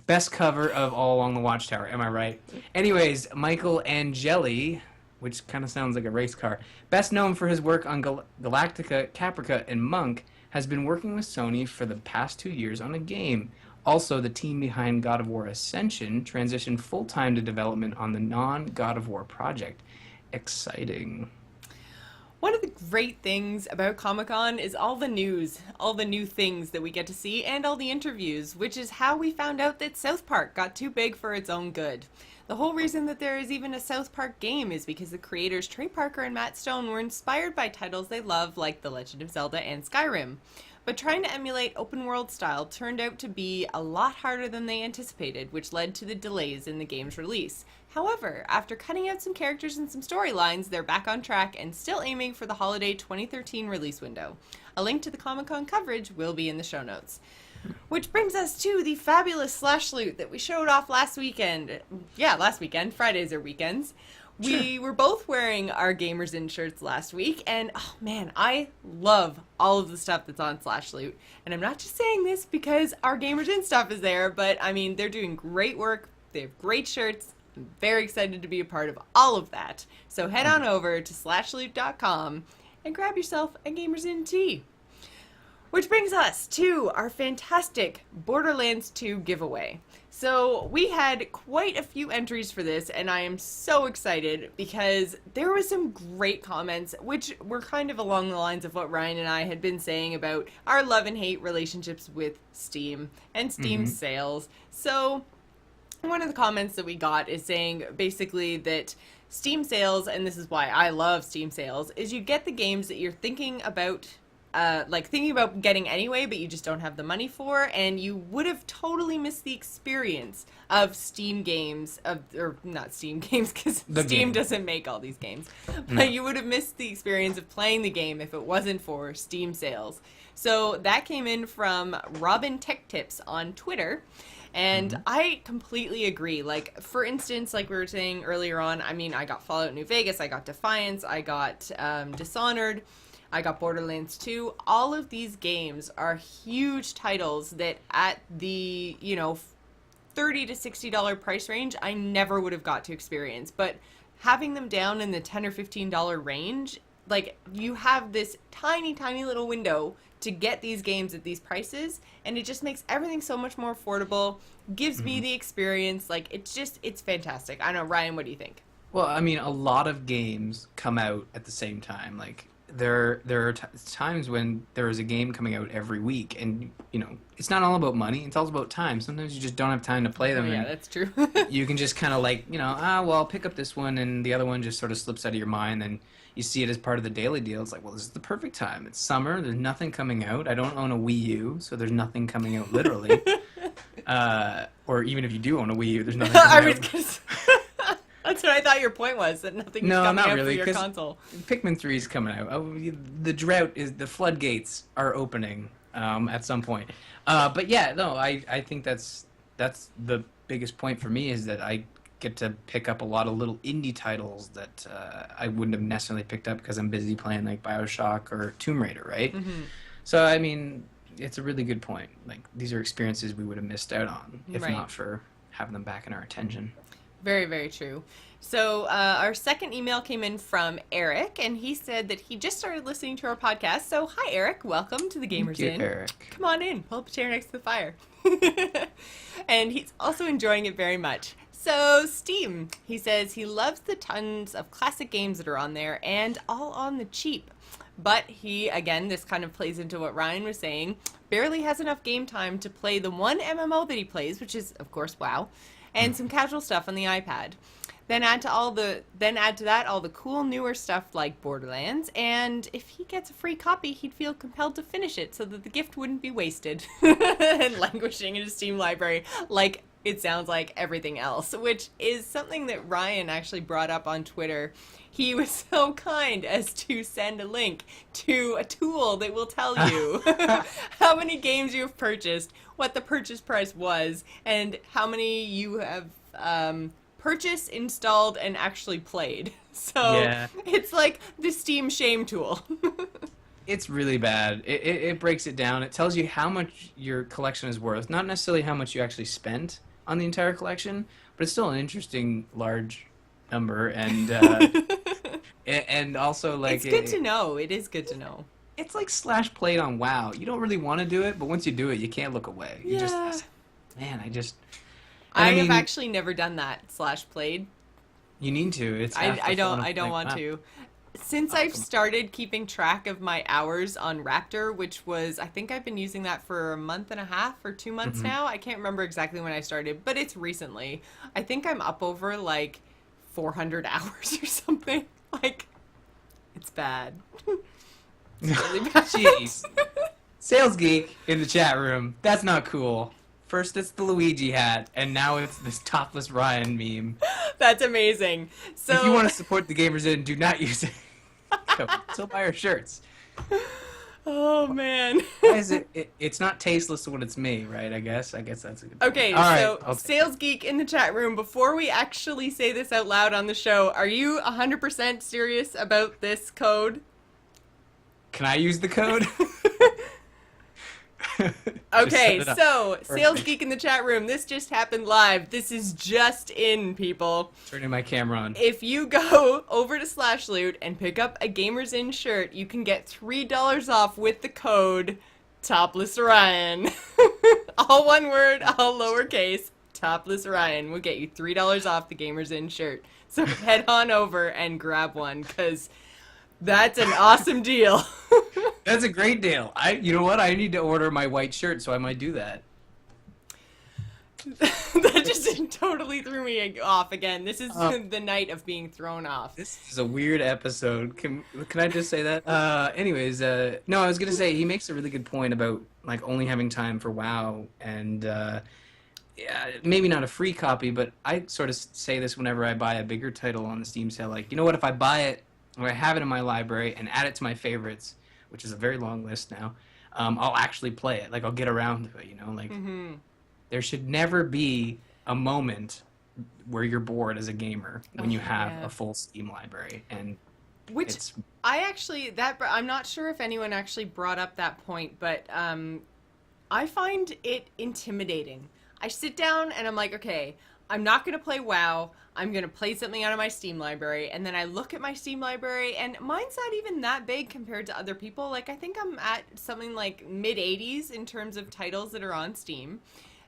Speaker 2: Best cover of All Along the Watchtower, am I right? Anyways, Michael Angeli, which kind of sounds like a race car, best known for his work on Galactica, Caprica, and Monk, has been working with Sony for the past 2 years on a game. Also, the team behind God of War Ascension transitioned full-time to development on the non-God of War project. Exciting.
Speaker 1: One of the great things about Comic-Con is all the news, all the new things that we get to see, and all the interviews, which is how we found out that South Park got too big for its own good. The whole reason that there is even a South Park game is because the creators Trey Parker and Matt Stone were inspired by titles they love like The Legend of Zelda and Skyrim. But trying to emulate open world style turned out to be a lot harder than they anticipated, which led to the delays in the game's release. However, after cutting out some characters and some storylines, they're back on track and still aiming for the holiday 2013 release window. A link to the Comic-Con coverage will be in the show notes. Which brings us to the fabulous Slash Loot that we showed off last weekend. Yeah, last weekend. Fridays are weekends. We were both wearing our Gamers In shirts last week, and oh man, I love all of the stuff that's on Slash Loot. And I'm not just saying this because our Gamers In stuff is there, but I mean, they're doing great work. They have great shirts. I'm very excited to be a part of all of that. So head on over to slashloot.com and grab yourself a Gamers In tee. Which brings us to our fantastic Borderlands 2 giveaway. So we had quite a few entries for this, and I am so excited because there were some great comments, which were kind of along the lines of what Ryan and I had been saying about our love and hate relationships with Steam and Steam sales. So one of the comments that we got is saying basically that Steam sales, and this is why I love Steam sales, is you get the games that you're thinking about like thinking about getting anyway, but you just don't have the money for, and you would have totally missed the experience of Steam games, or not Steam games, because Steam doesn't make all these games, but you would have missed the experience of playing the game if it wasn't for Steam sales. So that came in from Robin Tech Tips on Twitter. And I completely agree. Like, for instance, like we were saying earlier on, I mean, I got Fallout New Vegas, I got Defiance, I got Dishonored, I got Borderlands 2. All of these games are huge titles that at the, you know, $30 to $60 price range, I never would have got to experience. But having them down in the $10 or $15 range, like, you have this tiny, tiny little window to get these games at these prices, and it just makes everything so much more affordable, gives me the experience. Like, it's fantastic. I don't know, Ryan, what do you think?
Speaker 2: Well, I mean, a lot of games come out at the same time. Like, there are times when there is a game coming out every week, and, you know, it's not all about money, it's all about time. Sometimes you just don't have time to play them.
Speaker 1: Oh, yeah, that's true.
Speaker 2: You can just kind of like, you know, well, I'll pick up this one, and the other one just sort of slips out of your mind, and you see it as part of the daily deal. It's like, well, this is the perfect time. It's summer. There's nothing coming out. I don't own a Wii U, so there's nothing coming out literally. Or even if you do own a Wii U, there's nothing coming out.
Speaker 1: That's what I thought your point was, that nothing's coming out really, for your console.
Speaker 2: Pikmin 3 is coming out. The drought is, the floodgates are opening at some point. But yeah, no, I think that's the biggest point for me, is that I get to pick up a lot of little indie titles that I wouldn't have necessarily picked up because I'm busy playing like BioShock or Tomb Raider, right? So, I mean, it's a really good point. Like, these are experiences we would have missed out on if not for having them back in our attention.
Speaker 1: Very, very true. So our second email came in from Eric, and he said that he just started listening to our podcast. So, hi, Eric. Welcome to the Gamers Inn.
Speaker 2: Eric.
Speaker 1: Come on in. Pull up a chair next to the fire. And he's also enjoying it very much. So, Steam. He says he loves the tons of classic games that are on there, and all on the cheap. But he, again, this kind of plays into what Ryan was saying, barely has enough game time to play the one MMO that he plays, which is, of course, WoW, and some casual stuff on the iPad. Then add to that all the cool newer stuff like Borderlands, and if he gets a free copy, he'd feel compelled to finish it so that the gift wouldn't be wasted and languishing in his Steam library like it sounds like everything else, which is something that Ryan actually brought up on Twitter. He was so kind as to send a link to a tool that will tell you how many games you have purchased, what the purchase price was, and how many you have purchased, installed, and actually played. So It's like the Steam shame tool.
Speaker 2: It's really bad. It breaks it down. It tells you how much your collection is worth, not necessarily how much you actually spent on the entire collection, but it's still an interesting large number, and and also, like,
Speaker 1: it's good to know. It is good to know.
Speaker 2: It's like slash played on WoW. You don't really want to do it, but once you do it, you can't look away. You just, man, I
Speaker 1: have actually never done that slash played.
Speaker 2: You need to. It's
Speaker 1: I don't want to. Since I've started keeping track of my hours on Raptor, which was, I think I've been using that for a month and a half or 2 months now. I can't remember exactly when I started, but it's recently. I think I'm up over like 400 hours or something. Like, it's bad. It's really bad.
Speaker 2: Jeez. Sales Geek in the chat room. That's not cool. First it's the Luigi hat, and now it's this topless Ryan meme.
Speaker 1: That's amazing. So
Speaker 2: if you want to support the Gamers Inn, do not use it. Still buy our shirts.
Speaker 1: Oh, man.
Speaker 2: Why is it? It's not tasteless when it's me, right? I guess that's a good point.
Speaker 1: Okay, so Sales Geek in the chat room, before we actually say this out loud on the show, are you 100% serious about this code?
Speaker 2: Can I use the code?
Speaker 1: Okay, so Sales Geek in the chat room, this just happened live. This is just in, people.
Speaker 2: Turning my camera on.
Speaker 1: If you go over to /loot and pick up a Gamers Inn shirt, you can get $3 off with the code Topless Ryan. All one word, all lowercase. Topless Ryan will get you $3 off the Gamers Inn shirt. So head on over and grab one, because that's an awesome deal.
Speaker 2: That's a great deal. You know what? I need to order my white shirt, so I might do that.
Speaker 1: That just totally threw me off again. This is the night of being thrown off.
Speaker 2: This is a weird episode. Can I just say that? Anyways, no, I was gonna say he makes a really good point about like only having time for WoW, and yeah, maybe not a free copy, but I sort of say this whenever I buy a bigger title on the Steam sale. Like, you know what? If I buy it or I have it in my library and add it to my favorites, which is a very long list now, I'll actually play it. Like, I'll get around to it. You know, like there should never be a moment where you're bored as a gamer when you have a full Steam library, and
Speaker 1: which I'm not sure if anyone actually brought up that point, but I find it intimidating. I sit down and I'm like, okay, I'm not going to play WoW. I'm going to play something out of my Steam library. And then I look at my Steam library, and mine's not even that big compared to other people. Like, I think I'm at something like mid-80s in terms of titles that are on Steam.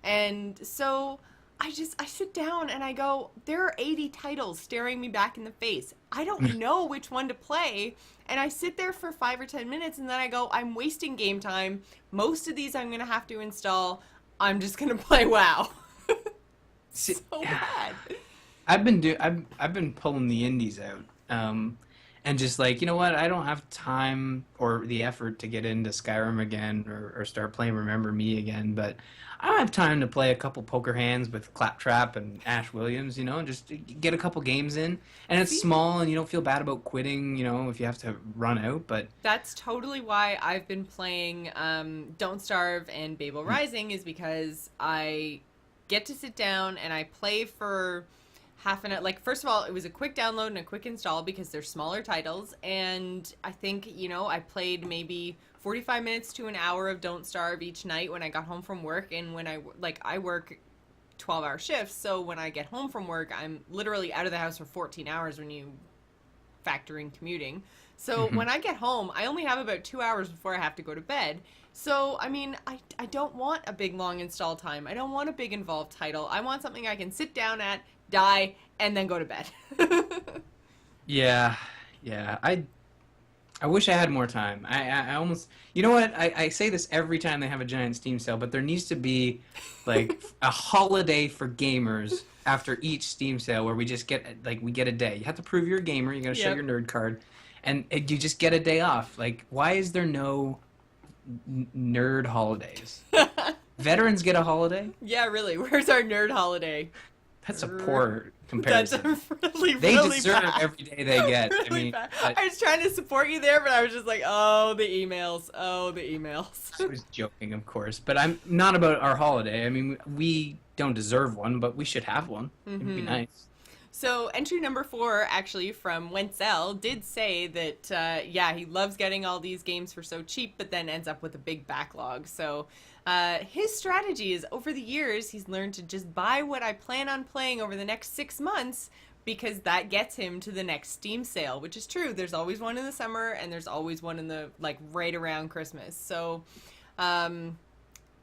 Speaker 1: And so I sit down and I go, there are 80 titles staring me back in the face. I don't know which one to play. And I sit there for 5 or 10 minutes, and then I go, I'm wasting game time. Most of these I'm going to have to install. I'm just going to play WoW. So bad.
Speaker 2: I've been pulling the indies out, and just like, you know what, I don't have time or the effort to get into Skyrim again or start playing Remember Me again, but I don't have time to play a couple poker hands with Claptrap and Ash Williams, you know, and just get a couple games in. And it's small, and you don't feel bad about quitting, you know, if you have to run out. But
Speaker 1: that's totally why I've been playing Don't Starve and Babel Rising, is because I get to sit down and I play for half an hour. Like, first of all, it was a quick download and a quick install because they're smaller titles, and I think, you know, I played maybe 45 minutes to an hour of Don't Starve each night when I got home from work. And when I work 12-hour shifts, so when I get home from work, I'm literally out of the house for 14 hours when you factor in commuting. So when I get home, I only have about 2 hours before I have to go to bed. So, I mean, I don't want a big, long install time. I don't want a big, involved title. I want something I can sit down at, die, and then go to bed.
Speaker 2: yeah. I wish I had more time. I almost... You know what? I say this every time they have a giant Steam sale, but there needs to be, like, a holiday for gamers after each Steam sale where we just get, like, we get a day. You have to prove you're a gamer. You gotta show your nerd card. And you just get a day off. Like, why is there no nerd holidays? Veterans get a holiday?
Speaker 1: Yeah, really. Where's our nerd holiday?
Speaker 2: That's a poor comparison.
Speaker 1: That's really,
Speaker 2: they
Speaker 1: really
Speaker 2: deserve
Speaker 1: bad.
Speaker 2: every day they get.
Speaker 1: Really
Speaker 2: I mean,
Speaker 1: bad. I was trying to support you there, but I was just like, oh, the emails. Oh, the emails.
Speaker 2: I was joking, of course. But I'm not about our holiday. I mean, we don't deserve one, but we should have one. It'd be nice.
Speaker 1: So entry number 4, actually, from Wentzel, did say that, yeah, he loves getting all these games for so cheap, but then ends up with a big backlog. So his strategy is, over the years, he's learned to just buy what I plan on playing over the next 6 months, because that gets him to the next Steam sale, which is true. There's always one in the summer, and there's always one in the, like, right around Christmas. So...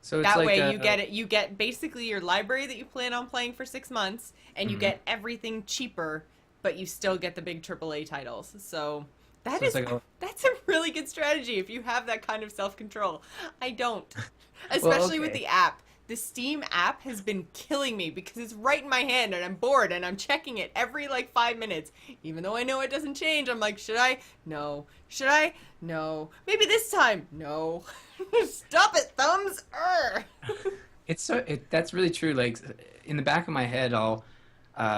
Speaker 2: So it's
Speaker 1: that
Speaker 2: like
Speaker 1: way you get basically your library that you plan on playing for 6 months, and you get everything cheaper, but you still get the big AAA titles. So that's a really good strategy if you have that kind of self-control. I don't. Especially with the app. The Steam app has been killing me because it's right in my hand and I'm bored and I'm checking it every like 5 minutes. Even though I know it doesn't change, I'm like, should I? No. Should I? No. Maybe this time? No. Stop it, thumbs!
Speaker 2: That's really true. Like, in the back of my head, I'll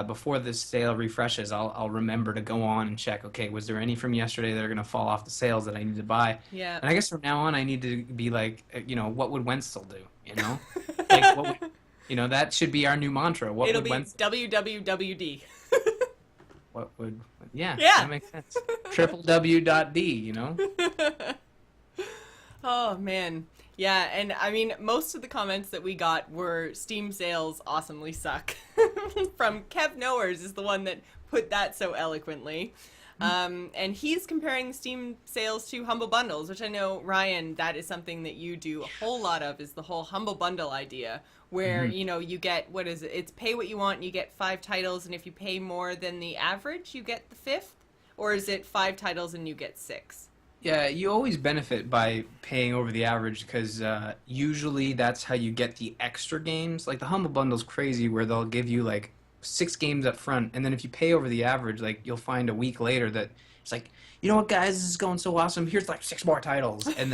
Speaker 2: before the sale refreshes, I'll remember to go on and check. Okay, was there any from yesterday that are gonna fall off the sales that I need to buy?
Speaker 1: Yeah.
Speaker 2: And I guess from now on, I need to be like, you know, what would Wentzel do? You know, like what would, you know, that should be our new mantra.
Speaker 1: It'll be WWWD.
Speaker 2: What would? Yeah, that makes sense. www.d. You know.
Speaker 1: Oh, man. Yeah, and I mean, most of the comments that we got were Steam sales awesomely suck. From Kev Knowers is the one that put that so eloquently. And he's comparing Steam sales to Humble Bundles, which I know, Ryan, that is something that you do a whole lot of, is the whole Humble Bundle idea, where, you know, you get, what is it? It's pay what you want, and you get 5 titles, and if you pay more than the average, you get the 5th? Or is it 5 titles and you get 6?
Speaker 2: Yeah, you always benefit by paying over the average because usually that's how you get the extra games. Like the Humble Bundle's crazy where they'll give you like 6 games up front, and then if you pay over the average, like you'll find a week later that it's like, you know what, guys, this is going so awesome. Here's like 6 more titles, and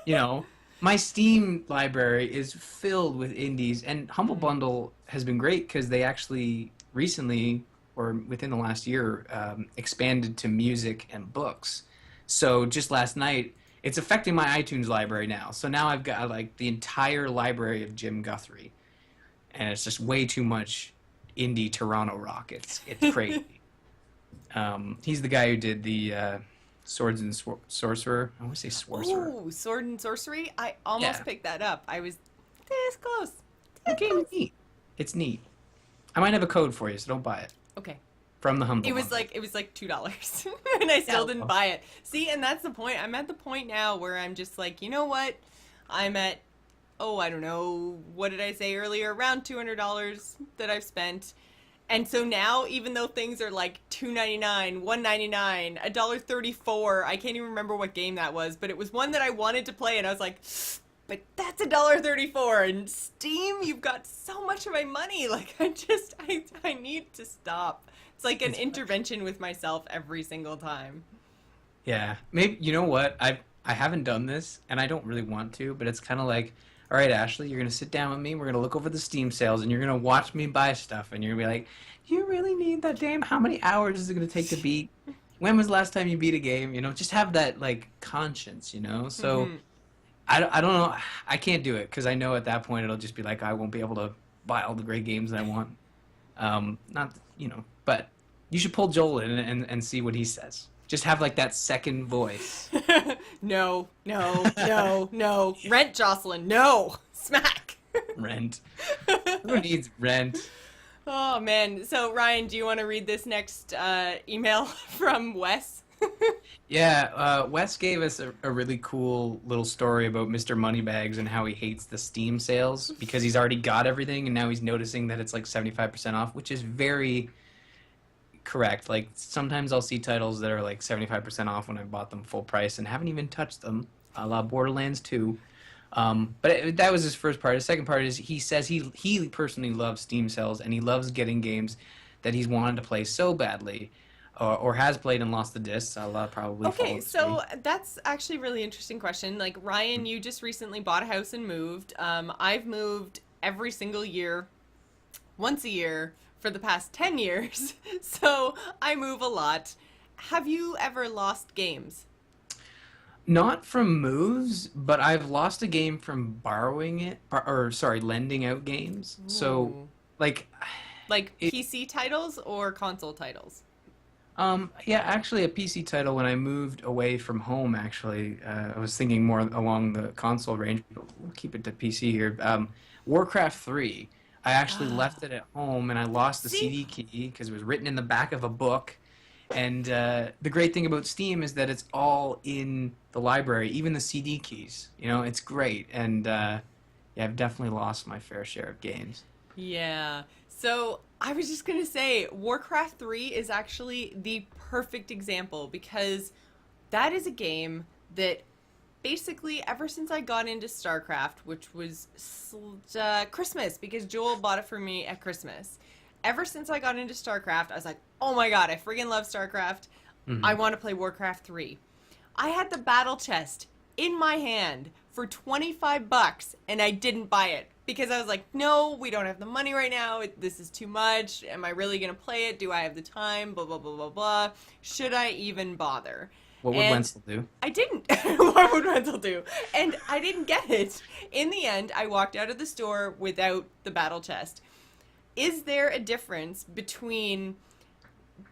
Speaker 2: you know, my Steam library is filled with indies, and Humble Bundle has been great because they actually recently, or within the last year, expanded to music and books. So just last night, it's affecting my iTunes library now. So now I've got like the entire library of Jim Guthrie, and it's just way too much indie Toronto rock. It's crazy. He's the guy who did the Swords and Sorcerer. I want to say Sorcerer.
Speaker 1: Ooh, Sword and Sorcery. I
Speaker 2: Yeah,
Speaker 1: almost picked that up. I was this close.
Speaker 2: the
Speaker 1: This
Speaker 2: game is
Speaker 1: close.
Speaker 2: neat. It's neat. I might have a code for you, so don't buy it
Speaker 1: Okay.
Speaker 2: from the Humble
Speaker 1: It was
Speaker 2: Bundle.
Speaker 1: like $2, and I still
Speaker 2: Yeah,
Speaker 1: didn't
Speaker 2: well,
Speaker 1: buy it. See, and that's the point. I'm at the point now where I'm just like, you know what? I'm at, oh, I don't know, what did I say earlier? Around $200 that I've spent. And so now, even though things are like $2.99, $1.99, $1.34, I can't even remember what game that was, but it was one that I wanted to play, and I was like, but that's $1.34, and Steam, you've got so much of my money. Like, I need to stop. It's like an
Speaker 2: it's
Speaker 1: intervention with myself every single time.
Speaker 2: Yeah, maybe you know what? I haven't done this, and I don't really want to, but it's kind of like, all right, Ashley, you're gonna sit down with me. We're gonna look over the Steam sales, and you're gonna watch me buy stuff, and you're gonna be like, you really need that game? How many hours is it gonna take to beat? When was the last time you beat a game? You know, just have that like conscience, you know. So
Speaker 1: Hmm.
Speaker 2: I don't know. I can't do it because I know at that point it'll just be like I won't be able to buy all the great games that I want. Not you know, but you should pull Joel in and see what he says. Just have like that second voice.
Speaker 1: No, no, no, no. Rent, Jocelyn. No. Smack.
Speaker 2: Rent. Who needs rent?
Speaker 1: Oh, man. So, Ryan, do you want to read this next email from Wes?
Speaker 2: Yeah, Wes gave us a really cool little story about Mr. Moneybags and how he hates the Steam sales because he's already got everything and now he's noticing that it's like 75% off, which is very correct. Like sometimes I'll see titles that are like 75% off when I bought them full price and haven't even touched them, a la Borderlands 2. That was his first part. His second part is he says he personally loves Steam sales and he loves getting games that he's wanted to play so badly, or has played and lost the discs. A lot probably
Speaker 1: Okay,
Speaker 2: Fallout 3.
Speaker 1: so that's actually a really interesting question. Like, Ryan, you just recently bought a house and moved. I've moved every single year, once a year, for the past 10 years. So I move a lot. Have you ever lost games?
Speaker 2: Not from moves, but I've lost a game from borrowing it, or sorry, lending out games. So,
Speaker 1: Ooh.
Speaker 2: like,
Speaker 1: Like
Speaker 2: it,
Speaker 1: PC titles or console titles?
Speaker 2: yeah, actually, a PC title when I moved away from home. Actually, I was thinking more along the console range, but we'll keep it to PC here. Warcraft 3. I actually left
Speaker 1: Ah.
Speaker 2: it at home, and I lost the
Speaker 1: See?
Speaker 2: CD key because it was written in the back of a book. And the great thing about Steam is that it's all in the library, even the CD keys. You know, it's great. And yeah, I've definitely lost my fair share of games.
Speaker 1: Yeah. So I was just going to say, Warcraft 3 is actually the perfect example because that is a game that basically ever since I got into StarCraft, which was Christmas, because Joel bought it for me at Christmas. Ever since I got into StarCraft, I was like, oh my god, I friggin' love StarCraft. I
Speaker 2: Hmm.
Speaker 1: want to play Warcraft 3. I had the battle chest in my hand for 25 bucks and I didn't buy it because I was like, no, we don't have the money right now. This is too much. Am I really going to play it? Do I have the time? Blah, blah, blah, blah, blah. Should I even bother?
Speaker 2: What would
Speaker 1: And
Speaker 2: Wenzel do?
Speaker 1: I didn't. What would Wentzel do? And I didn't get it. In the end, I walked out of the store without the battle chest. Is there a difference between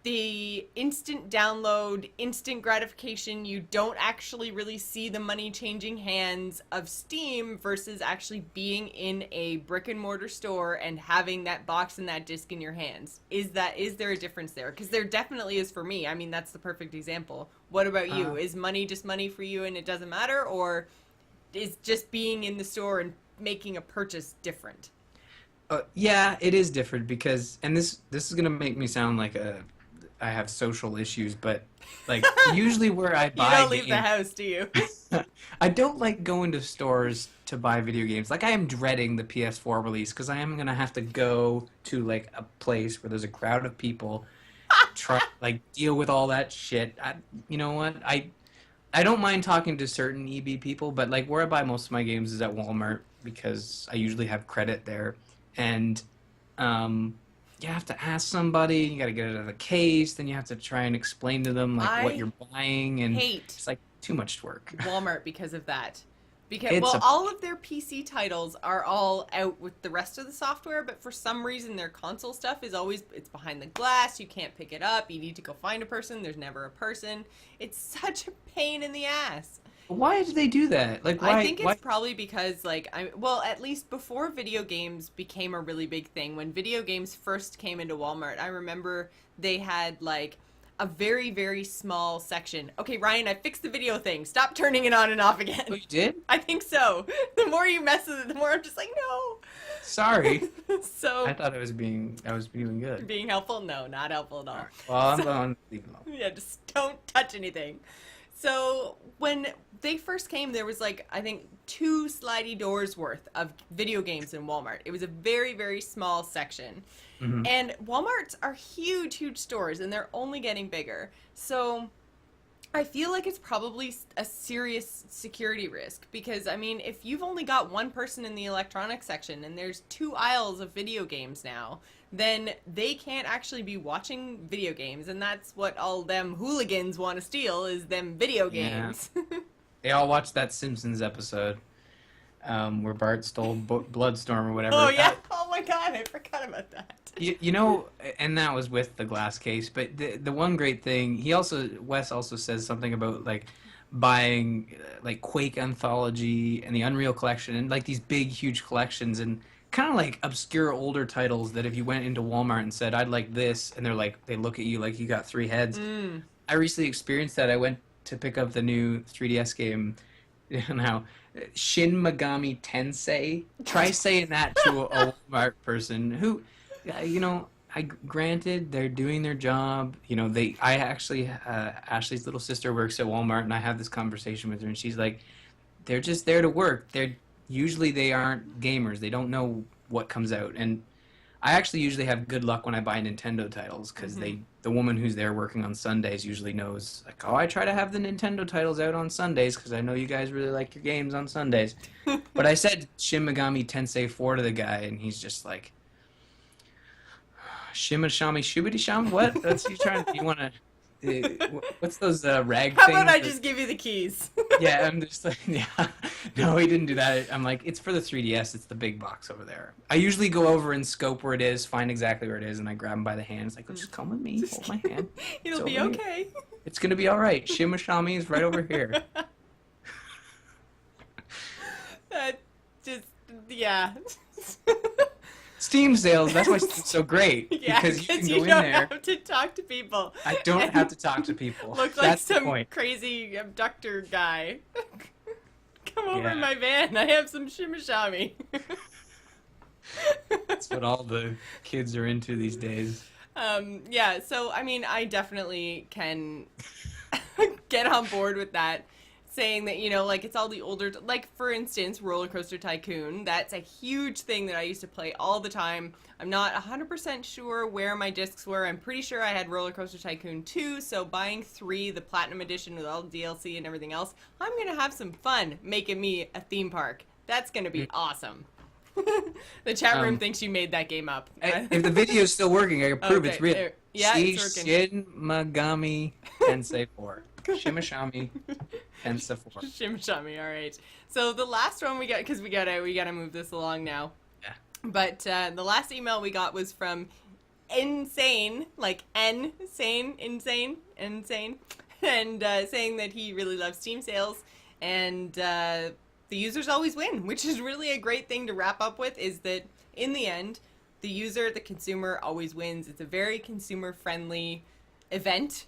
Speaker 1: the instant download, instant gratification, you don't actually really see the money changing hands of Steam versus actually being in a brick and mortar store and having that box and that disc in your hands? Is there a difference there? Because there definitely is for me. I mean, that's the perfect example. What about
Speaker 2: Uh,
Speaker 1: you? Is money just money for you and it doesn't matter, or is just being in the store and making a purchase different?
Speaker 2: yeah, it is different because, and this is gonna make me sound like I have social issues, but like usually where I
Speaker 1: You
Speaker 2: buy
Speaker 1: don't leave the
Speaker 2: games,
Speaker 1: house, do you?
Speaker 2: I don't like going to stores to buy video games. Like I am dreading the PS4 release because I am gonna have to go to like a place where there's a crowd of people, try like deal with all that shit. You know what? I don't mind talking to certain EB people, but like where I buy most of my games is at Walmart because I usually have credit there, and um, you have to ask somebody. You got to get it out of the case, then you have to try and explain to them like what
Speaker 1: I
Speaker 2: you're buying, and
Speaker 1: hate
Speaker 2: it's like too much work.
Speaker 1: Walmart because of that. Because
Speaker 2: It's
Speaker 1: well,
Speaker 2: a
Speaker 1: all of their PC titles are all out with the rest of the software, but for some reason their console stuff is always it's behind the glass. You can't pick it up. You need to go find a person. There's never a person. It's such a pain in the ass.
Speaker 2: why did they do that? Like
Speaker 1: I
Speaker 2: why?
Speaker 1: think
Speaker 2: Why?
Speaker 1: it's probably because like well, at least before video games became a really big thing, when video games first came into Walmart, I remember they had like a very very small section. Okay, Ryan, I fixed the video thing. Stop turning it on and off again.
Speaker 2: Oh, you did?
Speaker 1: I think so. The more you mess with it, the more I'm just like,
Speaker 2: Sorry.
Speaker 1: no. So,
Speaker 2: I thought I was being good.
Speaker 1: being helpful? No, not helpful at
Speaker 2: All
Speaker 1: all.
Speaker 2: right. Well, I'm going to leave it alone.
Speaker 1: Yeah, just don't touch anything. So, when they first came, there was like, I think, 2 slidey doors worth of video games in Walmart. It was a very, very small section.
Speaker 2: Mhm.
Speaker 1: And Walmarts are huge, huge stores, and they're only getting bigger. So, I feel like it's probably a serious security risk because, I mean, if you've only got one person in the electronics section and there's 2 aisles of video games now, then they can't actually be watching video games, and that's what all them hooligans want to steal is them video
Speaker 2: Yeah.
Speaker 1: games.
Speaker 2: They all watched that Simpsons episode where Bart stole Bloodstorm or whatever.
Speaker 1: Oh, yeah. Oh, my God. I forgot about that.
Speaker 2: You know, and that was with the glass case. But the one great thing, Wes also says something about like buying like Quake Anthology and the Unreal Collection and like these big, huge collections and kind of like obscure older titles that if you went into Walmart and said I'd like this, and they look at you like you got 3 heads.
Speaker 1: Mm.
Speaker 2: I recently experienced that. I went to pick up the new 3DS game now. Shin Megami Tensei. Try saying that to a Walmart person who, you know, granted they're doing their job. You know, I actually Ashley's little sister works at Walmart, and I have this conversation with her, and she's like, they're just there to work. They aren't gamers. They don't know what comes out, and I actually usually have good luck when I buy Nintendo titles because the woman who's there working on Sundays usually knows like, oh, I try to have the Nintendo titles out on Sundays because I know you guys really like your games on Sundays. But I said Shin Megami Tensei 4 to the guy, and he's just like, Shimashami Shubidi Sham? What? That's you trying? You want to? What's those rag
Speaker 1: How
Speaker 2: things?
Speaker 1: about I just give you the keys?
Speaker 2: Yeah, I'm just like, yeah. No, he didn't do that. I'm like, it's for the 3DS. It's the big box over there. I usually go over and scope where it is, find exactly where it is, and I grab him by the hand. It's like, just come with me. Hold my hand.
Speaker 1: It'll
Speaker 2: It's
Speaker 1: be
Speaker 2: over
Speaker 1: okay.
Speaker 2: It's going to be all right. Shimashami is right over here.
Speaker 1: Just, yeah.
Speaker 2: Steam sales. That's why Steam's so great.
Speaker 1: Yeah,
Speaker 2: because you can go in
Speaker 1: don't
Speaker 2: there.
Speaker 1: have to talk to people.
Speaker 2: I don't
Speaker 1: and
Speaker 2: have to talk to people.
Speaker 1: Look like
Speaker 2: That's the
Speaker 1: some
Speaker 2: point.
Speaker 1: crazy abductor guy. Come over in
Speaker 2: Yeah.
Speaker 1: my van. I have some shimashami.
Speaker 2: That's what all the kids are into these days.
Speaker 1: Yeah, so I mean, I definitely can get on board with that. Saying that, you know, like it's all the older, like for instance, Roller Coaster Tycoon. That's a huge thing that I used to play all the time. I'm not 100% sure where my discs were. I'm pretty sure I had Roller Coaster Tycoon 2, so buying 3, the Platinum Edition with all the DLC and everything else, I'm going to have some fun making me a theme park. That's going to be awesome. The chat room thinks you made that game up.
Speaker 2: If the video's still working, I can prove it's real.
Speaker 1: Yeah,
Speaker 2: See,
Speaker 1: it's working.
Speaker 2: Shin Megami Tensei 4. Shimashami Tensei 4.
Speaker 1: Shimshami, all right. So the last one we got, because we gotta move this along now.
Speaker 2: Yeah.
Speaker 1: But the last email we got was from Insane, like Insane, and saying that he really loves Steam sales, and the users always win, which is really a great thing to wrap up with. Is that in the end, the user, the consumer, always wins. It's a very consumer-friendly event.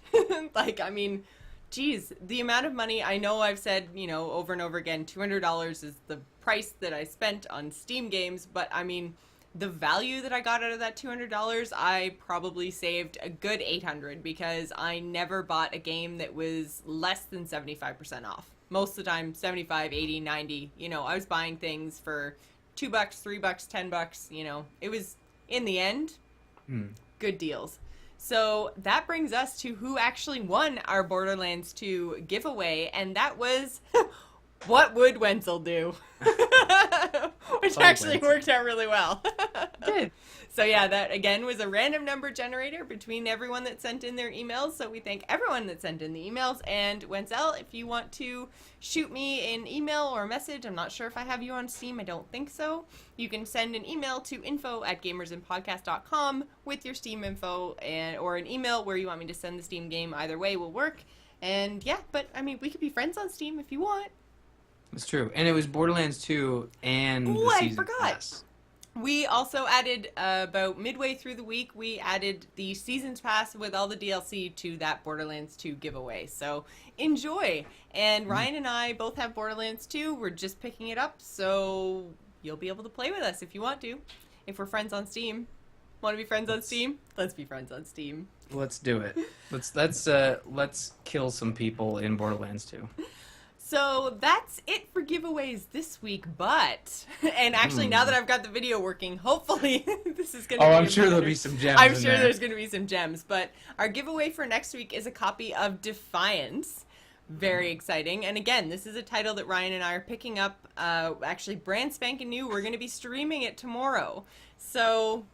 Speaker 1: Like, I mean, geez, the amount of money, I know I've said, you know, over and over again, $200 is the price that I spent on Steam games, but I mean, the value that I got out of that $200, I probably saved a good $800 because I never bought a game that was less than 75% off. Most of the time, 75, 80, 90. You know, I was buying things for $2, $3, $10. You know, it was, in the end, good deals. So that brings us to who actually won our Borderlands 2 giveaway, and that was What Would Wentzel Do? Which actually worked out really well.
Speaker 2: Good.
Speaker 1: So yeah, that again was a random number generator between everyone that sent in their emails. So we thank everyone that sent in the emails. And Wentzel, if you want to shoot me an email or a message, I'm not sure if I have you on Steam. I don't think so. You can send an email to info@gamersinpodcast.com with your Steam info or an email where you want me to send the Steam game. Either way will work. And yeah, but I mean, we could be friends on Steam if you want.
Speaker 2: It's true. And it was Borderlands 2 and the
Speaker 1: I
Speaker 2: season
Speaker 1: forgot.
Speaker 2: pass.
Speaker 1: We also added, about midway through the week, we added the Seasons Pass with all the DLC to that Borderlands 2 giveaway. So enjoy. And Ryan and I both have Borderlands 2. We're just picking it up, so you'll be able to play with us if you want to. If we're friends on Steam. Want to be friends on Steam? Let's be friends on Steam.
Speaker 2: Let's do it. Let's kill some people in Borderlands 2.
Speaker 1: So that's it for giveaways this week, but, and actually now that I've got the video working, hopefully this is going to be
Speaker 2: I'm sure there'll be some gems
Speaker 1: I'm
Speaker 2: in
Speaker 1: sure
Speaker 2: there.
Speaker 1: there's going to be some gems, but our giveaway for next week is a copy of Defiance. Very exciting. And again, this is a title that Ryan and I are picking up, actually brand spanking new. We're going to be streaming it tomorrow. So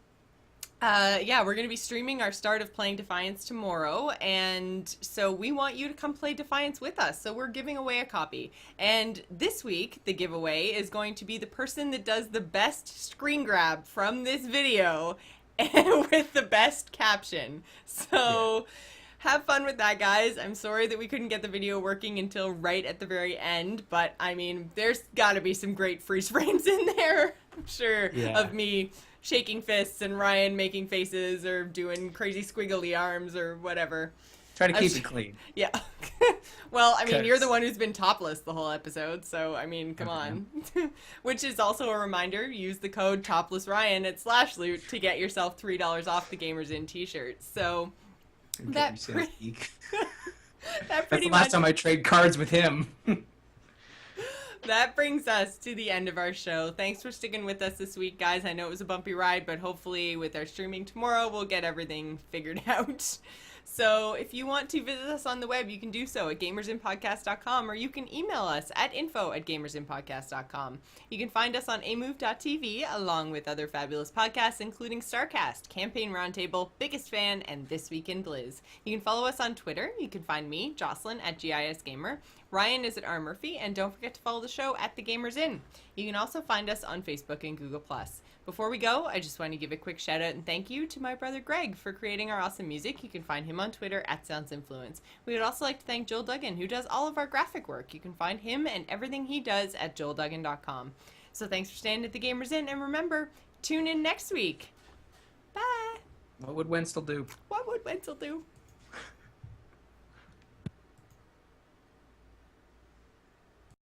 Speaker 1: yeah, we're going to be streaming our start of playing Defiance tomorrow, and so we want you to come play Defiance with us, so we're giving away a copy. And this week, the giveaway is going to be the person that does the best screen grab from this video and with the best caption. So have fun with that, guys. I'm sorry that we couldn't get the video working until right at the very end, but I mean, there's got to be some great freeze frames in there, I'm sure, of me shaking fists and Ryan making faces or doing crazy squiggly arms or whatever.
Speaker 2: Try to keep it clean.
Speaker 1: Yeah. Well, I mean, you're the one who's been topless the whole episode, so I mean, come on. Which is also a reminder, use the code ToplessRyan at /loot to get yourself $3 off the Gamers In t-shirts. So that's
Speaker 2: That's
Speaker 1: pretty
Speaker 2: the
Speaker 1: much
Speaker 2: last time I trade cards with him.
Speaker 1: That brings us to the end of our show. Thanks for sticking with us this week, guys. I know it was a bumpy ride, but hopefully with our streaming tomorrow, we'll get everything figured out. So if you want to visit us on the web, you can do so at gamersinpodcast.com, or you can email us at info@gamersinpodcast.com. You can find us on amove.tv, along with other fabulous podcasts, including StarCast, Campaign Roundtable, Biggest Fan, and This Week in Blizz. You can follow us on Twitter. You can find me, Jocelyn, at GISGamer. Ryan is at R. Murphy, and don't forget to follow the show at The Gamers Inn. You can also find us on Facebook and Google+. Before we go, I just want to give a quick shout out and thank you to my brother Greg for creating our awesome music. You can find him on Twitter at SoundsInfluence. We would also like to thank Joel Duggan, who does all of our graphic work. You can find him and everything he does at joelduggan.com. So thanks for staying at The Gamers Inn, and remember, tune in next week. Bye!
Speaker 2: What would Wentzel do?
Speaker 1: What would Wentzel do?